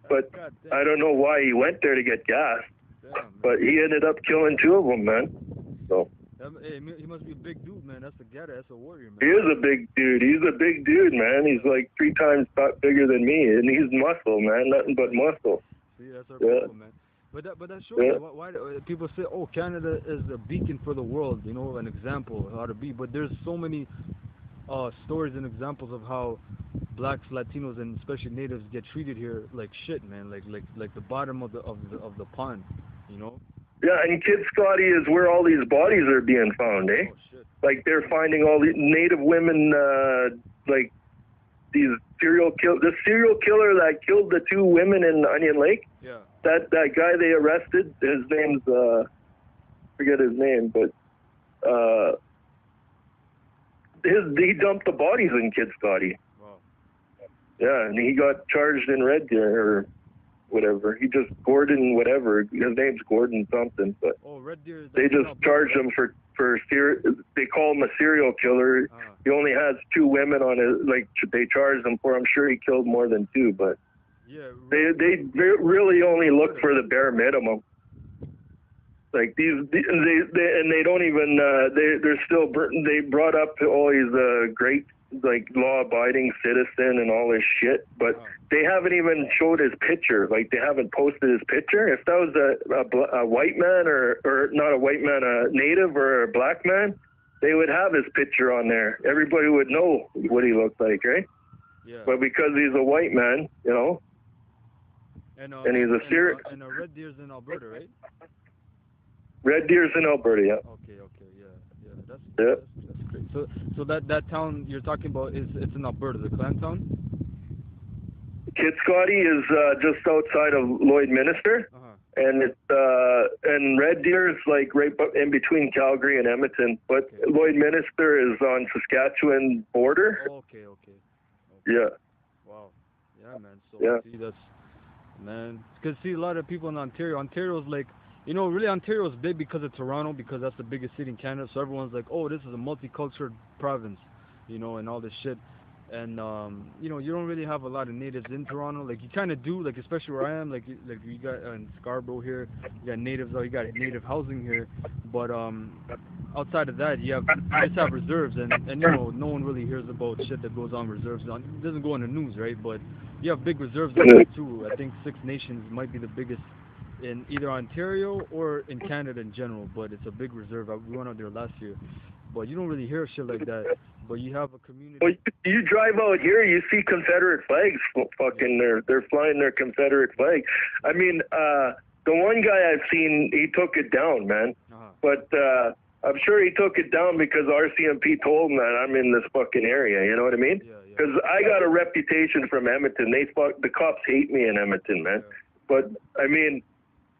But I don't know why he went there to get gas. Damn, but he ended up killing 2 of them, man. So.
Hey, he must be a big dude, man. That's a Gadite. That's a warrior, man.
He is a big dude. He's a big dude, man. He's like 3 times bigger than me, and he's muscle, man. Nothing but muscle.
See, that's our people, man. But that shows you why people say, oh, Canada is a beacon for the world, you know, an example of how to be. But there's so many stories and examples of how blacks, Latinos, and especially natives get treated here like shit, man. Like the bottom of the pond, you know.
Yeah, and Kitscotty is where all these bodies are being found, eh?
Oh, shit.
Like they're finding all the native women, like these the serial killer that killed the 2 women in Onion Lake.
Yeah.
That guy they arrested, his name's forget his name, but he dumped the bodies in Kitscotty.
Wow.
Yeah, and he got charged in Red Deer. whatever. He just Gordon whatever. His name's Gordon something, but
Oh, Red Deer.
they just charged him for they call him a serial killer. He only has 2 women on his, like, they charged him for. I'm sure he killed more than 2, but
yeah,
they really only look for the bare minimum. Like they don't even they're still they brought up, oh, he's a great, like, law-abiding citizen and all this shit, but they haven't even showed his picture. Like, they haven't posted his picture. If that was a white man or not a white man, a native or a black man, they would have his picture on there. Everybody would know what he looked like, right?
Yeah.
But because he's a white man, you know, and he's a serial.
And Red Deer's in Alberta, right?
Red Deer's in Alberta, yeah.
Okay, yeah. That's great. So that town you're talking about it's in Alberta, the clan town?
Kitscoty is just outside of Lloydminster, and it's and Red Deer is like right in between Calgary and Edmonton, but Lloydminster is on Saskatchewan border.
Okay.
Yeah.
Wow. Yeah, man. So
yeah.
See, that's, man, because see a lot of people in Ontario. Ontario's like, you know, really Ontario is big because of Toronto, because that's the biggest city in Canada. So everyone's like, oh, this is a multicultural province, you know, and all this shit. And you know, you don't really have a lot of natives in Toronto. Like, you kind of do, like, especially where I am. Like you got in Scarborough here, you got natives. You got native housing here. But outside of that, you just have reserves, and you know, no one really hears about shit that goes on reserves. It doesn't go in the news, right? But you have big reserves there too. I think 6 Nations might be the biggest in either Ontario or in Canada in general, but it's a big reserve. We went out there last year, but you don't really hear shit like that. But you have a community.
Well, you drive out here, you see Confederate flags. Fucking, they're flying their Confederate flag. I mean, the one guy I've seen, he took it down, man. But I'm sure he took it down because RCMP told him that I'm in this fucking area. You know what I mean? Because I got a reputation from Edmonton. The cops hate me in Edmonton, man. But I mean,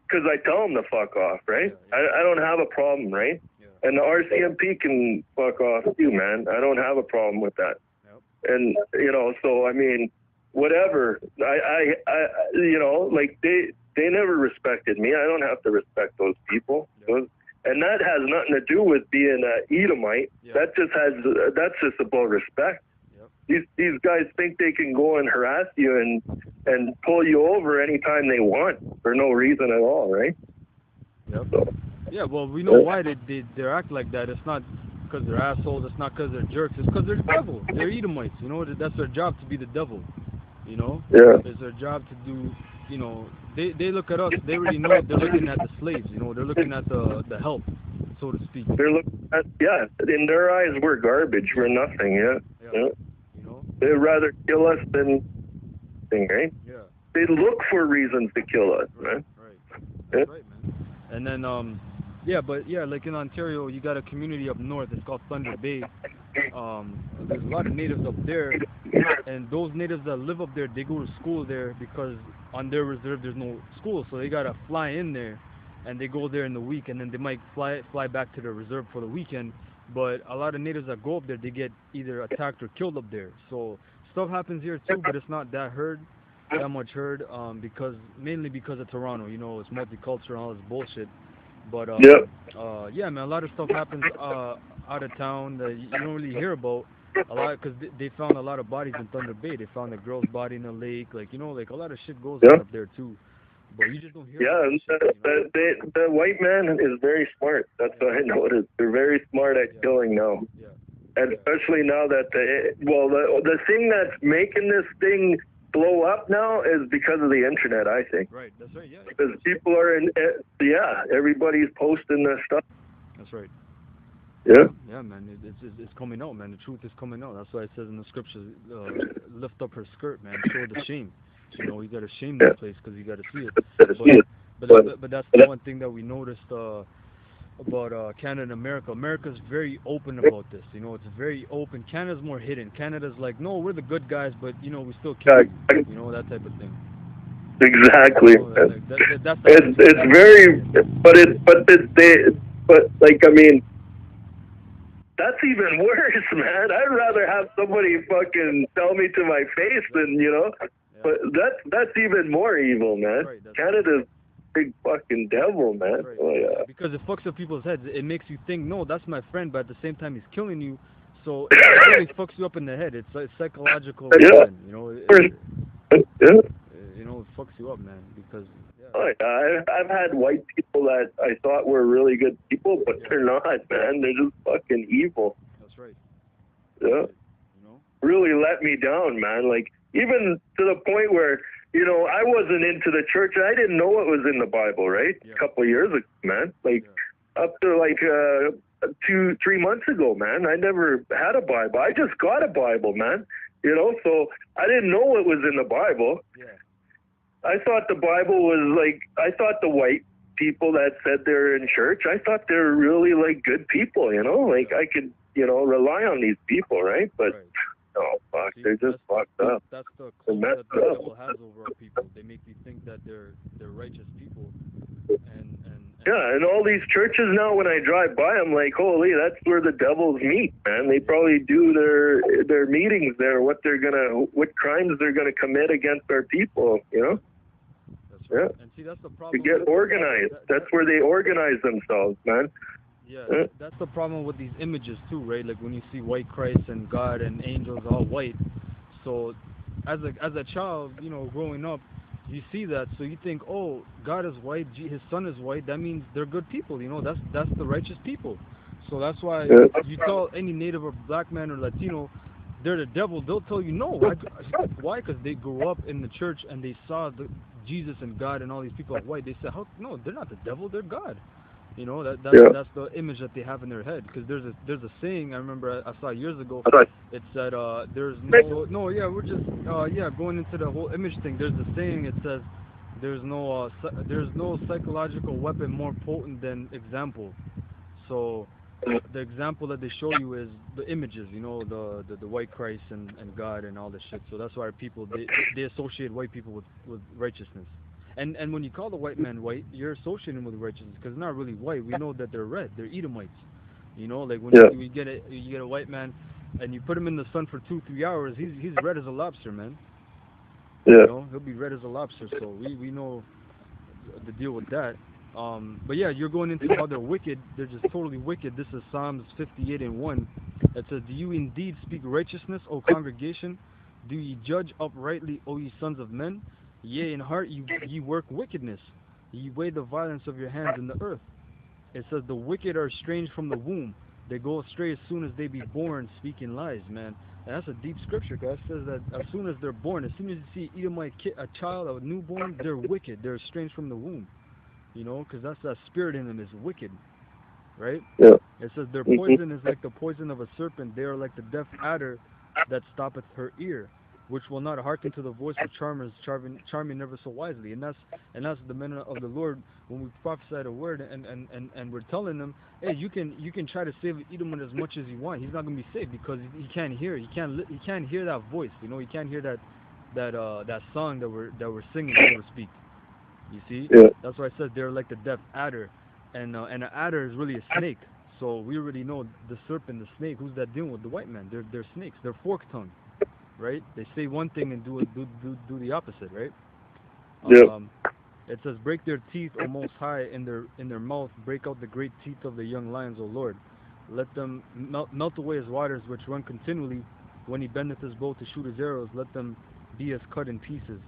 because I tell them to fuck off, right? I don't have a problem, right? And the RCMP can fuck off too, man. I don't have a problem with that. And, you know, so, I mean, whatever. I you know, like, they never respected me. I don't have to respect those people. And that has nothing to do with being an Edomite. That's just about respect. These guys think they can go and harass you and pull you over anytime they want for no reason at all, right? So.
Yeah, well, we know why they act like that. It's not because they're assholes. It's not because they're jerks. It's because they're the devil. They're Edomites. You know, that's their job, to be the devil. You know? It's their job to do, you know, they look at us. They already know they're looking at the slaves. You know, they're looking at the help, so to speak.
They're looking at, in their eyes, we're garbage. We're nothing, yeah.
You know?
They'd rather kill us than, right?
Yeah.
They look for reasons to kill us, man.
Right. That's right, man. And then, like in Ontario, you got a community up north. It's called Thunder Bay. There's a lot of natives up there, and those natives that live up there, they go to school there because on their reserve there's no school, so they gotta fly in there, and they go there in the week, and then they might fly back to their reserve for the weekend. But a lot of natives that go up there, they get either attacked or killed up there. So stuff happens here too, but it's not that much heard, mainly because of Toronto. You know, it's multicultural and all this bullshit. But yeah, man, a lot of stuff happens out of town that you don't really hear about a lot, because they found a lot of bodies in Thunder Bay. They found a girl's body in a lake, like, you know, like a lot of shit goes on up there too. But you just don't hear.
The white man is very smart. That's what I noticed. They're very smart at killing now. And especially now that the thing that's making this thing blow up now is because of the internet, I think.
Right, that's right, yeah.
Because people are everybody's posting this stuff.
That's right.
Yeah.
Yeah, man, it's coming out, man. The truth is coming out. That's why it says in the scriptures, lift up her skirt, man, show the shame. You know, you got to shame that place because you got to see it. But that's the one thing that we noticed about Canada and America. America's very open about this. You know, it's very open. Canada's more hidden. Canada's like, no, we're the good guys, but, you know, we still kill you. You know, that type of thing.
Exactly.
You know,
it's very, but like, I mean, that's even worse, man. I'd rather have somebody fucking tell me to my face than, you know. But that's even more evil, man.
right. That's
Canada's big fucking devil, man.
right.
Oh yeah.
Because it fucks up people's heads. It makes you think, no, that's my friend, but at the same time, he's killing you. So it really fucks you up in the head. It's like psychological
Yeah.
weapon. You know,
Yeah.
it fucks you up, man. Because yeah,
Oh yeah. I've had white people that I thought were really good people, but
yeah,
they're not, man. They're just fucking evil.
that's right. That's
Yeah.
right. You know.
Really let me down, man. Like even to the point where I wasn't into the church. I didn't know what was in the Bible, right?
Yeah.
A couple of years ago, man. Like
Yeah.
up to like 2-3 months ago, man. I never had a Bible. I just got a Bible, man. So I didn't know what was in the Bible.
Yeah.
I thought the Bible was like, I thought the white people that said they're in church, I thought they were really like good people, like I could, rely on these people, right? But
Right.
no, fuck,
See,
they're just fucked up.
that's the
They're
cult
messed
that the
up.
devil has over our people. They make you think that they're righteous people, and
Yeah, and all these churches now, when I drive by, I'm like, holy, that's where the devils meet, man. They probably do their meetings there, what crimes they're gonna commit against our people,
that's right.
Yeah.
And see, that's the
To
problem.
get organized. That's where they organize themselves, man.
Yeah,
Yeah.
that's the problem with these images too, right? Like when you see white Christ and God and angels all white. So, as a child, growing up, you see that, so you think, oh, God is white, His Son is white. That means they're good people. That's the righteous people. So that's why
Yeah.
you tell any Native or black man or Latino, they're the devil. They'll tell you no. Why? Because they grew up in the church and they saw Jesus and God and all these people are white. They said, how? No, they're not the devil. They're God.
Yeah.
That's the image that they have in their head. Because there's a saying I remember I saw years ago.
Right.
It said there's no yeah we're just going into the whole image thing. There's a saying. It says there's no psychological weapon more potent than example. So the example that they show you is the images. The white Christ and God and all this shit. So that's why people they associate white people with righteousness. And when you call the white man white, you're associating with righteousness because they're not really white. We know that they're red. They're Edomites. Like when
Yeah.
you get a white man, and you put him in the sun for 2-3 hours, he's red as a lobster, man.
Yeah.
He'll be red as a lobster. So we know the deal with that. But yeah, you're going into how they're wicked. They're just totally wicked. This is Psalms 58:1. It says, "Do you indeed speak righteousness, O congregation? Do ye judge uprightly, O ye sons of men? Yea, in heart ye work wickedness. Ye weigh the violence of your hands in the earth." It says, "The wicked are estranged from the womb. They go astray as soon as they be born, speaking lies," man. And that's a deep scripture, because it says that as soon as they're born, as soon as you see Edomite a child, a newborn, they're wicked. They're estranged from the womb. Because that's that spirit in them is wicked, right?
Yeah.
It says their poison is like the poison of a serpent. They are like the deaf adder that stoppeth her ear, which will not hearken to the voice of charmers, charming never so wisely. And that's the men of the Lord. When we prophesy the word and we're telling them, hey, you can try to save Edom as much as you want. He's not gonna be saved because he can't hear. He can't hear that voice. He can't hear that song that we're singing, so to speak. You see?
Yeah.
That's why I said they're like the deaf adder, and an adder is really a snake. So we already know the serpent, the snake. Who's that dealing with? The white man. They're snakes. They're fork tongued, right? They say one thing and do the opposite, right?
Yeah.
It says, "Break their teeth, O Most High, in their mouth. Break out the great teeth of the young lions, O Lord. Let them melt away his waters, which run continually. When he bendeth his bow to shoot his arrows, let them be as cut in pieces.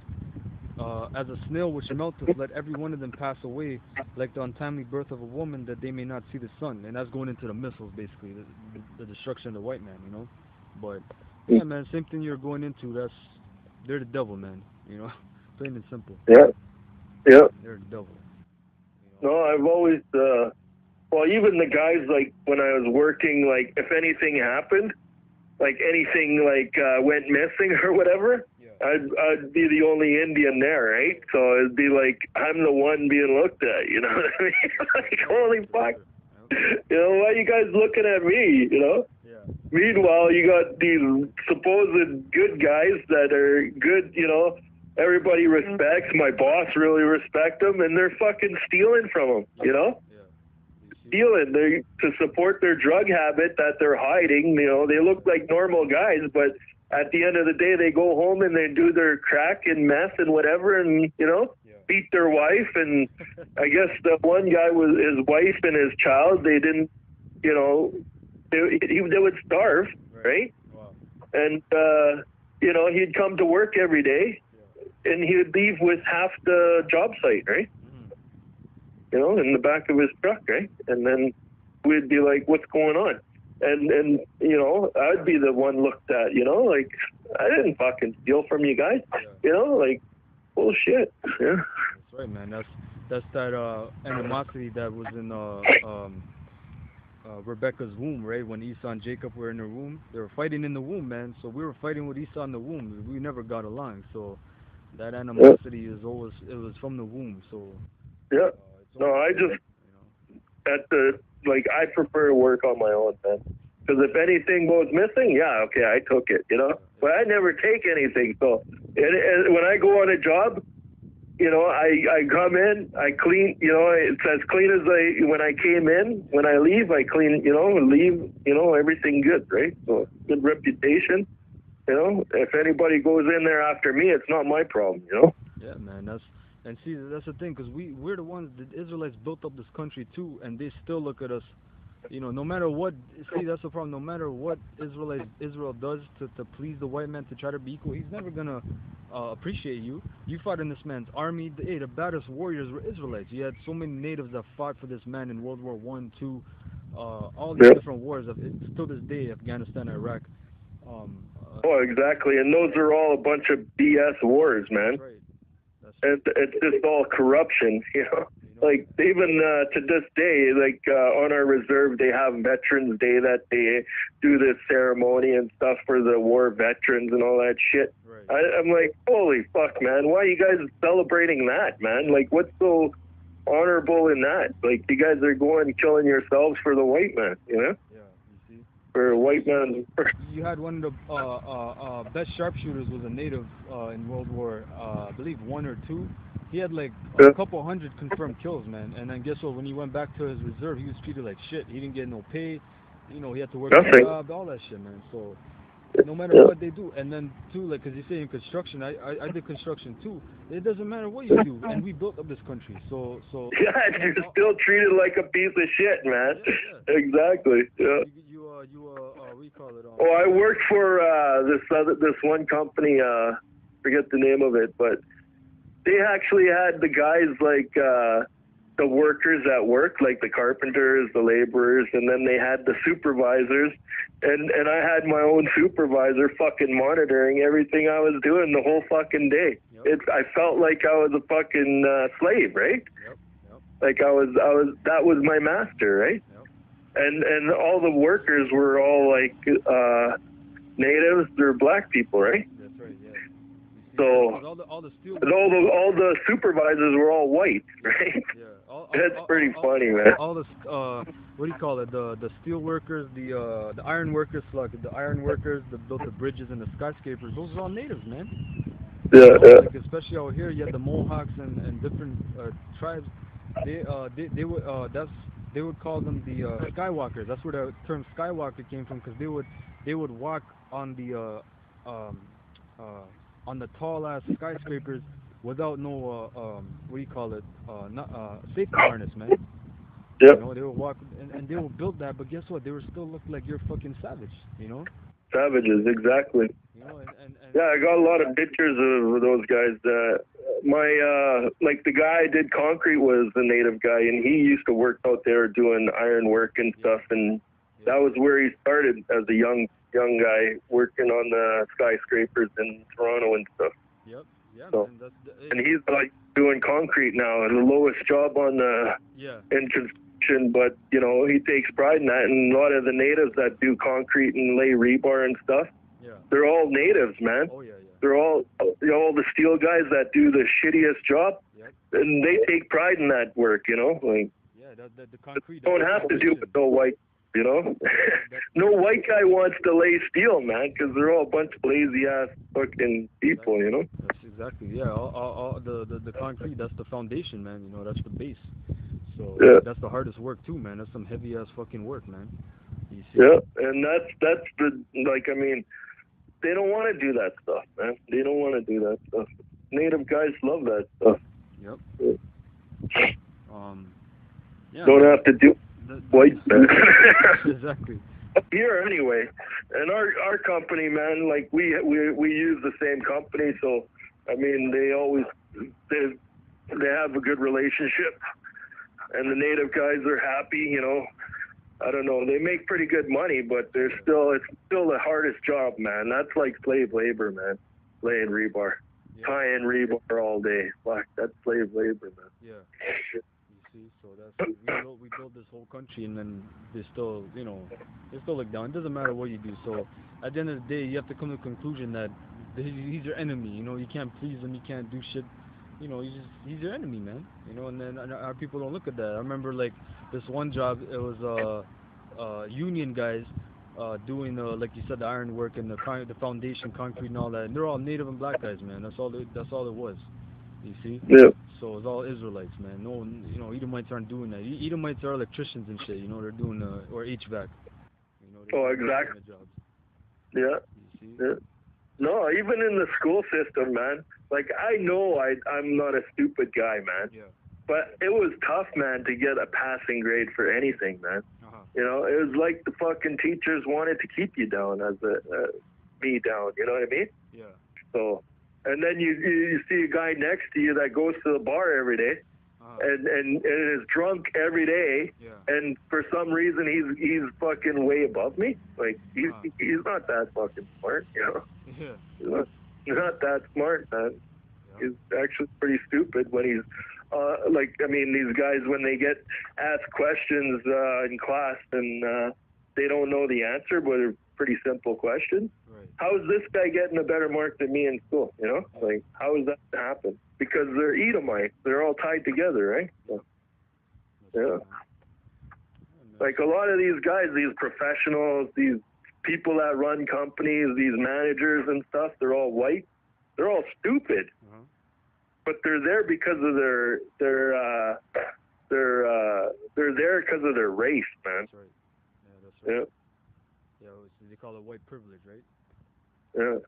As a snail which melteth, let every one of them pass away, like the untimely birth of a woman, that they may not see the sun." And that's going into the missiles, basically, the destruction of the white man, But yeah, man, same thing you're going into. They're the devil, man. Plain and simple.
Yeah. Yeah.
They're the devil.
No, I've always, well, even the guys, like, when I was working, like, if anything happened, like, anything, like, went missing or whatever,
Yeah.
I'd be the only Indian there, right? So it'd be like, I'm the one being looked at, you know what I mean? Like, holy fuck. Why are you guys looking at me,
Yeah.
Meanwhile, you got these supposed good guys that are good, everybody respects. My boss really respects them, and they're fucking stealing from them,
Yeah.
stealing. They to support their drug habit that they're hiding. You know, they look like normal guys, but at the end of the day, they go home and they do their crack and meth and whatever, and beat their wife. And I guess the one guy was his wife and his child. They didn't, they would starve, right?
Wow.
And he'd come to work every day, and he would leave with half the job site, right? In the back of his truck, right? And then we'd be like, what's going on? And I'd be the one looked at, like, I didn't fucking steal from you guys, like, bullshit. Yeah.
That's right, man. That's that animosity that was in Rebecca's womb, right? When Esau and Jacob were in the womb, they were fighting in the womb, man. So we were fighting with Esau in the womb. We never got along. So that animosity it was from the womb. So
yeah. No, I just I prefer to work on my own, man. Because if anything goes missing, okay, I took it, But I never take anything. So and when I go on a job, I come in, I clean, it's as clean as when I came in. When I leave, I clean, leave, everything good, right? So good reputation. If anybody goes in there after me, it's not my problem,
Yeah, man. That's the thing, because we're the ones, the Israelites built up this country too, and they still look at us, no matter what. See, that's the problem. No matter what Israel does to please the white man, to try to be equal, he's never gonna appreciate you. You fought in this man's army. The baddest warriors were Israelites. You had so many natives that fought for this man in World War I, II, all these different wars. Still this day, Afghanistan, Iraq.
Exactly, and those are all a bunch of BS wars, man.
That's right.
It's just all corruption, Like, even to this day, like on our reserve, they have Veterans Day that they do this ceremony and stuff for the war veterans and all that shit.
Right.
I'm like, holy fuck, man! Why are you guys celebrating that, man? Like, what's so honorable in that? Like, you guys are going and killing yourselves for the white man,
Yeah, you see.
For a white man.
You had one of the best sharpshooters was a native in World War, I believe 1 or 2. He had like a couple hundred confirmed kills, man. And then guess what? When he went back to his reserve, he was treated like shit. He didn't get no pay. He had to work a job, all that shit, man. So no matter what they do, and then too, like, cause you say in construction, I did construction too. It doesn't matter what you do, and we built up this country. So
yeah, you're still treated like a piece of shit, man. Yeah. Exactly. Yeah.
What do you call it?
I worked for this one company. Forget the name of it, but they actually had the guys like the workers at work, like the carpenters, the laborers, and then they had the supervisors, and I had my own supervisor fucking monitoring everything I was doing the whole fucking day. Yep. I felt like I was a fucking slave, right?
Yep.
Like I was that was my master, right?
Yep.
And all the workers were all like natives, they're black people, right?
That's right, yeah.
So
all
the supervisors were all white, right?
Yeah.
That's pretty funny, man.
All the what do you call it? The steel workers, the iron workers, the iron workers that built the bridges and the skyscrapers. Those are all natives, man.
Yeah.
Like, especially out here, you had the Mohawks and different tribes. They would call them the Skywalkers. That's where the term Skywalker came from, because they would walk on the tall ass skyscrapers without no what do you call it? Safety harness, man.
Yep.
They would walk and they would build that, but guess what? They would still look like you're fucking savage,
Savages, exactly.
And
yeah, I got a lot of pictures of those guys. My like the guy I did concrete was a native guy, and he used to work out there doing iron work and stuff, and that was where he started as a young guy working on the skyscrapers in Toronto and stuff.
Yep. Yeah,
so,
man.
And he's like doing concrete now, the lowest job on the in construction, but he takes pride in that. And a lot of the natives that do concrete and lay rebar and stuff, they're all natives, man.
Oh yeah.
They're all the steel guys that do the shittiest job, and they take pride in that work, like.
Yeah, the concrete.
Don't have to do it with no white. No white guy wants to lay steel, man, because they're all a bunch of lazy ass fucking people,
That's exactly, yeah. All the concrete, that's the foundation, man. That's the base. So So
Yeah.
that's the hardest work too, man. That's some heavy ass fucking work, man. You see?
Yeah, and that's the like. I mean, they don't want to do that stuff, man. They don't want to do that stuff. Native guys love that stuff.
Yep.
Yeah.
Yeah,
Don't
man.
have to do
The
white man.
exactly.
Here anyway, and our company, man, like we use the same company, so I mean they have a good relationship, and the native guys are happy, you know. I don't know, they make pretty good money, but it's still the hardest job, man. That's like slave labor, man. Laying rebar,
Yeah.
tying rebar all day. Fuck, that's slave labor, man.
Yeah. You see, so that's we built this whole country, and then they still look down. It doesn't matter what you do. So at the end of the day, you have to come to the conclusion that he's your enemy. You know, you can't please him. You can't do shit. You know, he's your enemy, man. You know, and then our people don't look at that. I remember like this one job. It was union guys. Doing like you said, the iron work and the foundation, concrete, and all that. And they're all native and black guys, man. That's all it was. You see?
Yeah.
So it's all Israelites, man. No one, Edomites aren't doing that. Edomites are electricians and shit. You know, they're doing or HVAC. You know, they're
Oh,
doing those
exactly.
kind of jobs.
Yeah.
You see?
Yeah. No, even in the school system, man. Like I know I'm not a stupid guy, man.
Yeah.
But it was tough, man, to get a passing grade for anything, man.
Uh-huh.
You know, it was like the fucking teachers wanted to keep you down as me down. You know what I mean?
Yeah.
So, and then you see a guy next to you that goes to the bar every day,
Uh-huh.
and is drunk every day,
Yeah.
and for some reason he's fucking way above me. Like he's
Uh-huh.
he's not that fucking smart, you know.
Yeah.
He's not that smart, man.
Yeah.
He's actually pretty stupid when he's like, I mean, these guys, when they get asked questions in class and they don't know the answer, but they're pretty simple questions.
Right.
How is this guy getting a better mark than me in school? You know, like, how is that to happen? Because they're Edomites. They're all tied together, right? So,
That's
yeah.
right, man.
Like a lot of these guys, these professionals, these people that run companies, these managers and stuff, they're all white. They're all stupid.
Uh-huh.
But they're there because of they're there because of their race, man.
That's right. Yeah, that's right. Yeah. They call it white privilege, right?
Yeah.
Yeah,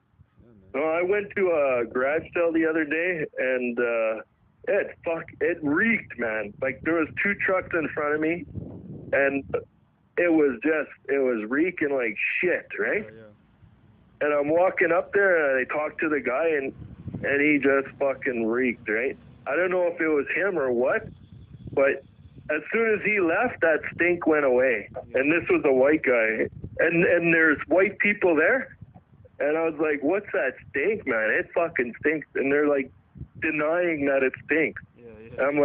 man.
No, I went to a garage sale the other day, and it reeked, man. Like there was two trucks in front of me, and it was reeking like shit, right?
Yeah.
And I'm walking up there, and I talked to the guy, and he just fucking reeked, right? I don't know if it was him or what, but as soon as he left, that stink went away.
Yeah.
And this was a white guy, and there's white people there, and I was like, "What's that stink, man? It fucking stinks." And they're like denying that it stinks.
Yeah.
I'm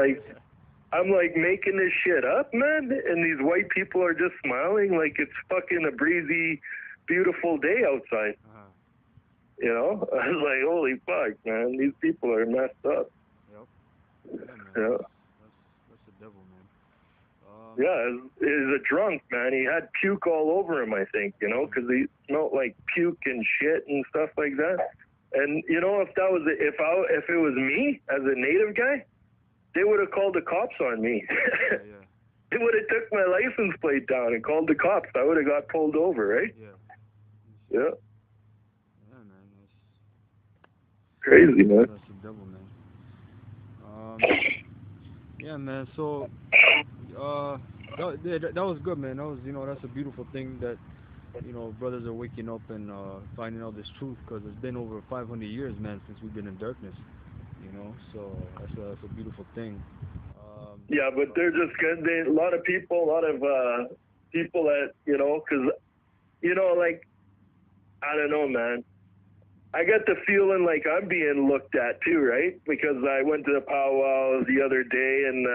like making this shit up, man, and these white people are just smiling like it's fucking a breezy, beautiful day outside.
Uh-huh.
You know, I was like, holy fuck, man, these people are messed up.
Yep. Yeah, man.
Yeah,
That's the devil, man.
yeah, he's a drunk, man. He had puke all over him, I think, you know, because he smelled like puke and shit and stuff like that. And you know, if it was me as a native guy, they would have called the cops on me.
Yeah.
They would have took my license plate down and called the cops. I would have got pulled over, right?
Yeah.
Yeah.
Yeah, man.
Crazy, man.
That's the devil, man. Yeah, man. So, that was good, man. That was, that's a beautiful thing that, brothers are waking up and finding out this truth, because it's been over 500 years, man, since we've been in darkness. So that's a beautiful thing.
Yeah, but they're just good. A lot of people that, because, like, I don't know, man. I get the feeling like I'm being looked at too, right? Because I went to the powwow the other day, and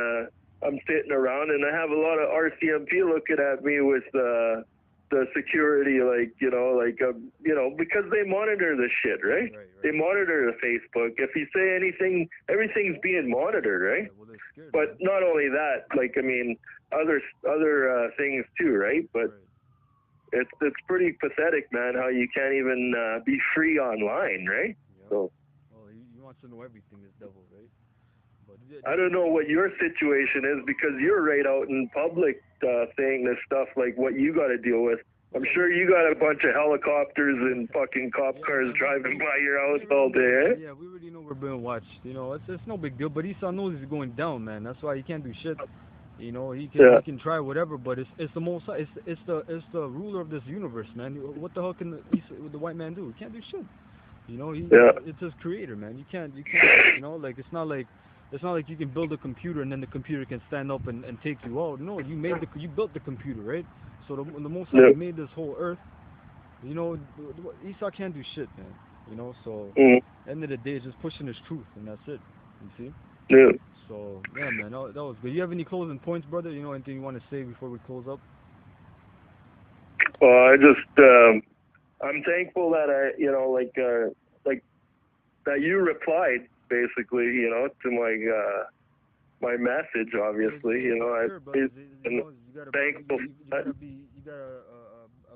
I'm sitting around, and I have a lot of RCMP looking at me with the security, because they monitor the shit, right?
Right.
They monitor the Facebook. If you say anything, everything's being monitored, right?
Yeah, well, they're scared,
But
man.
not only that, other things too, right? But
Right.
it's pretty pathetic, man, how you can't even be free online, right?
Yeah.
So
Well, he wants to know everything, this devil, right? But
I don't know what your situation is because you're right out in public saying this stuff like what you got to deal with. I'm
yeah,
sure you got a bunch of helicopters and fucking cop
yeah,
cars
man.
driving by your
We
house
already
all
know,
day,
man.
eh?
Yeah, we already know we're being watched. It's no big deal. But Esau knows he's going down, man. That's why he can't do shit.
Yeah,
He can try whatever, but it's the most it's the ruler of this universe, man. What the hell can the white man do? He can't do shit.
yeah,
It's his creator, man. You can't. Like it's not like you can build a computer and then the computer can stand up and take you out. No, you built the computer, right? So the most High
yeah,
made this whole earth. Esau can't do shit, man. So
mm,
end of the day, it's just pushing his truth, and that's it. You see?
yeah.
So yeah, man, that was good. You have any closing points, brother? Anything you want to say before we close up?
Well, I'm thankful that like that you replied basically, to my message. Obviously,
It's
I
good, brother.
and
You gotta
thankful
you
for that
gotta be you gotta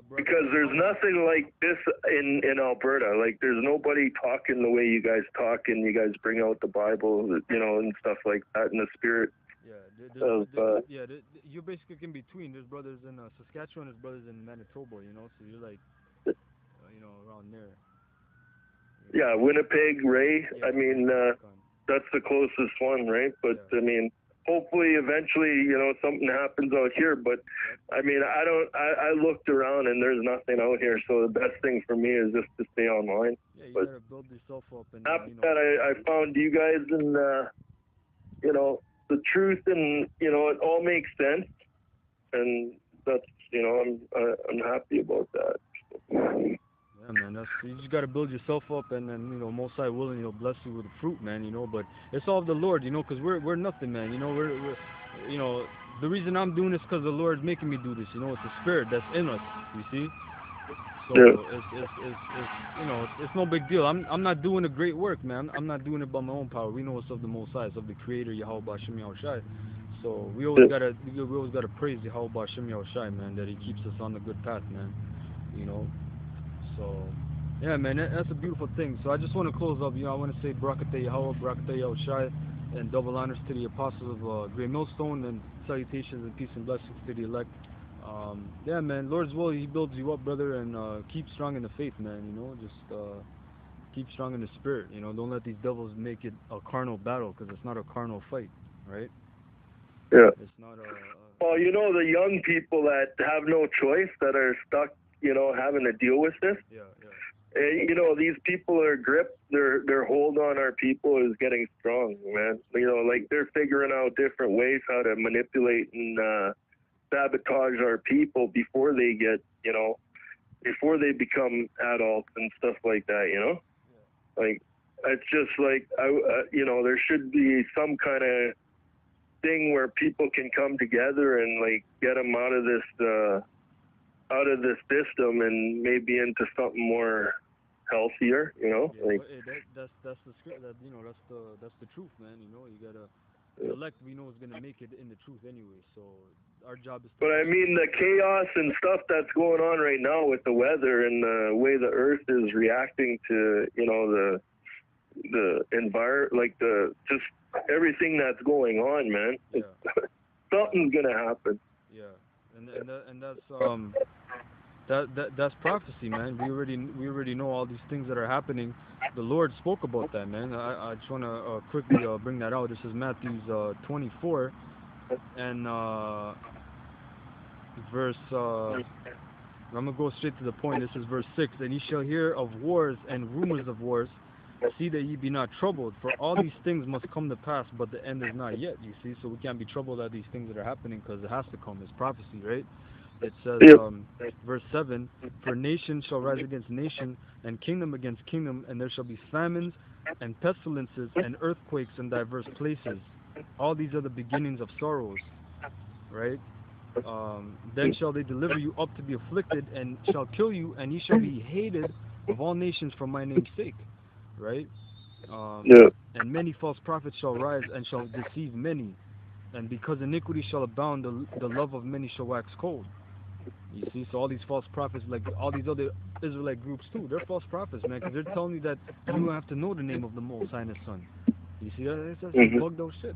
brush
because
up your
there's
knowledge.
nothing like this in Alberta. Like, there's nobody talking the way you guys talk, and you guys bring out the Bible, and stuff like that, in the spirit
Yeah,
of.
you're basically in between. There's brothers in Saskatchewan, there's brothers in Manitoba. So you're like around there.
Yeah, Winnipeg, Ray.
Yeah,
I mean,
Yukon.
that's the closest one, right? But
Yeah.
I mean, hopefully, eventually, something happens out here. But
Yep.
I mean, I don't. I looked around and there's nothing out here. So the best thing for me is just to stay online.
Yeah, you
But
gotta build yourself up and then
after that, I found you guys, and the truth, and it all makes sense, and that's I'm happy about that.
yeah, man. You just gotta build yourself up, and then Most High willing, bless you with the fruit, man. But it's all of the Lord, because we're nothing, man. We're the reason I'm doing this because the Lord's making me do this. It's the Spirit that's in us. You see. So
Yeah,
it's no big deal. I'm not doing a great work, man. I'm not doing it by my own power. We know it's of the Most High, it's of the Creator Yahweh Bashem Yahushai. So
yeah.
we always gotta praise Yahweh Bashem Yahushai, man, that He keeps us on the good path, man. You know. So yeah, man, that's a beautiful thing. So I just want to close up. I want to say Barakateh Yahweh, Barakateh Yahushai, and double honors to the apostles of Great Millstone, and salutations and peace and blessings to the elect. Yeah, man. Lord's will, He builds you up, brother, and keep strong in the faith, man. Just keep strong in the spirit. Don't let these devils make it a carnal battle, because it's not a carnal fight, right?
Yeah.
It's not a.
Well, the young people that have no choice, that are stuck, having to deal with this.
Yeah, yeah.
These people are gripped. Their hold on our people is getting strong, man. Like, they're figuring out different ways how to manipulate and sabotage our people before they get, before they become adults and stuff like that. Like, it's just like there should be some kind of thing where people can come together and, like, get them out of this system and maybe into something more healthier.
Yeah,
Like,
but that's the script. That's the truth, man. You gotta the elect. We know is gonna make it in the truth anyway. So our job is to
but I
push it.
mean, the chaos and stuff that's going on right now with the weather and the way the earth is reacting to the environment, like, the just everything that's going on, man.
Yeah,
Something's gonna happen.
yeah, and that's prophecy, man. We already know all these things that are happening. The Lord spoke about that, man. I just wanna quickly bring that out. This is Matthew's 24 and verse. I'm gonna go straight to the point. This is verse 6. And ye shall hear of wars and rumors of wars. See that ye be not troubled, for all these things must come to pass, but the end is not yet. You see, so we can't be troubled at these things that are happening, because it has to come. It's prophecy, right? It says,
Yep.
verse 7, for nation shall rise against nation, and kingdom against kingdom, and there shall be famines and pestilences and earthquakes in diverse places. All these are the beginnings of sorrows, right? Then shall they deliver you up to be afflicted, and shall kill you, and ye shall be hated of all nations for my name's sake, right?
Yeah.
And many false prophets shall rise and shall deceive many, and because iniquity shall abound, the love of many shall wax cold. You see, so all these false prophets, like all these other Israelite groups too, they're false prophets, man, because they're telling you that you don't have to know the name of the Most High and His Son. You see that? It says some
Mhm.
bugged out shit.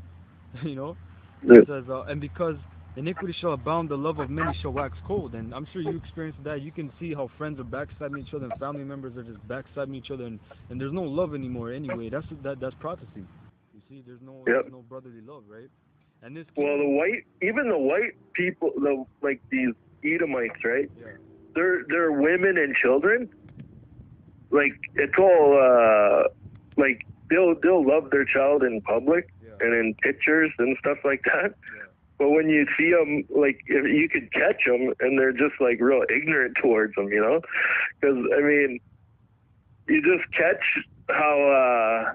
You know, it
Yeah.
says, and because iniquity shall abound, the love of many shall wax cold. And I'm sure you experienced that. You can see how friends are backstabbing each other, and family members are just backstabbing each other, and there's no love anymore. Anyway, that's prophecy. You see,
Yep.
there's no brotherly love, right? And this
Well,
kingdom,
even the white people, the like these Edomites, right?
yeah,
Their women and children, like it's all like they'll love their child in public
yeah,
and in pictures and stuff like that.
yeah,
But when you see them, like if you could catch them, and they're just like real ignorant towards them, you know? Because I mean, you just catch how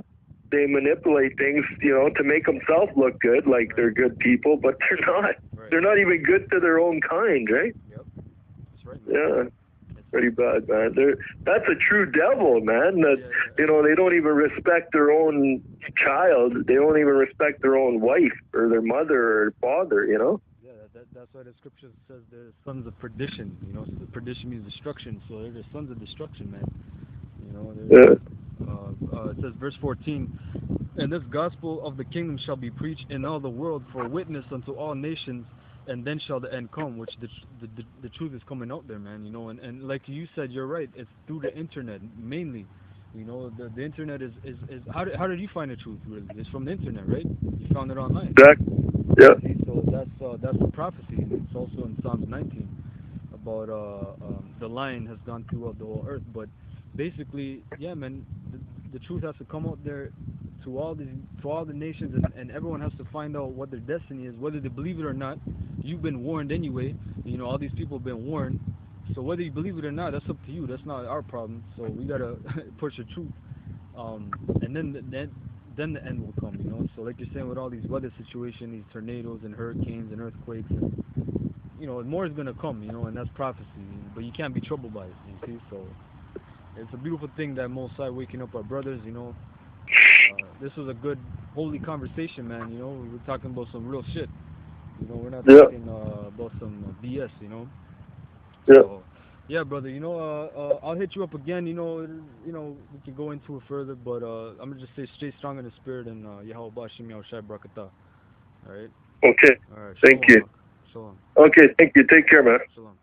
they manipulate things, you know, to make themselves look good, like
right,
they're good people, but they're not.
right,
They're not even good to their own kind, right?
yep, that's right, man.
Yeah,
It's
pretty bad, man. That's a true devil, man. That
yeah,
you know they don't even respect their own child. They don't even respect their own wife or their mother or father. You know.
yeah. That's why the scripture says they're sons of perdition. You know, so perdition means destruction. So they're the sons of destruction, man. You know,
Yeah.
it says verse 14, and this gospel of the kingdom shall be preached in all the world for a witness unto all nations, and then shall the end come. Which the truth is coming out there, man. You know, and like you said, you're right. It's through the internet mainly. You know, the internet is how did you find the truth? Really, it's from the internet, right? You found it online.
Exactly. Yeah.
See, so that's the prophecy. It's also in Psalms 19 about the lion has gone throughout the whole earth. But basically, yeah, man, the truth has to come out there to all the nations, and everyone has to find out what their destiny is, whether they believe it or not. You've been warned anyway. You know, all these people have been warned. So whether you believe it or not, that's up to you. That's not our problem. So we gotta push the truth, and then the end will come. You know. So like you're saying, with all these weather situations, these tornadoes and hurricanes and earthquakes, and you know, more is gonna come. You know, and that's prophecy. But you can't be troubled by it. You see. So it's a beautiful thing that Most High waking up our brothers. You know, this was a good holy conversation, man. You know, we were talking about some real shit. You know, we're not
Yeah.
talking about some BS. You know.
Yeah.
So, yeah, brother. You know, I'll hit you up again. You know, we can go into it further, but I'm gonna just say stay strong in the spirit and Yahweh Bashim Yahushai Brakatah. All right,
Okay.
all right.
Thank
Shalom,
you.
Ak. Shalom,
Okay. Thank you. Take care, man.
shalom.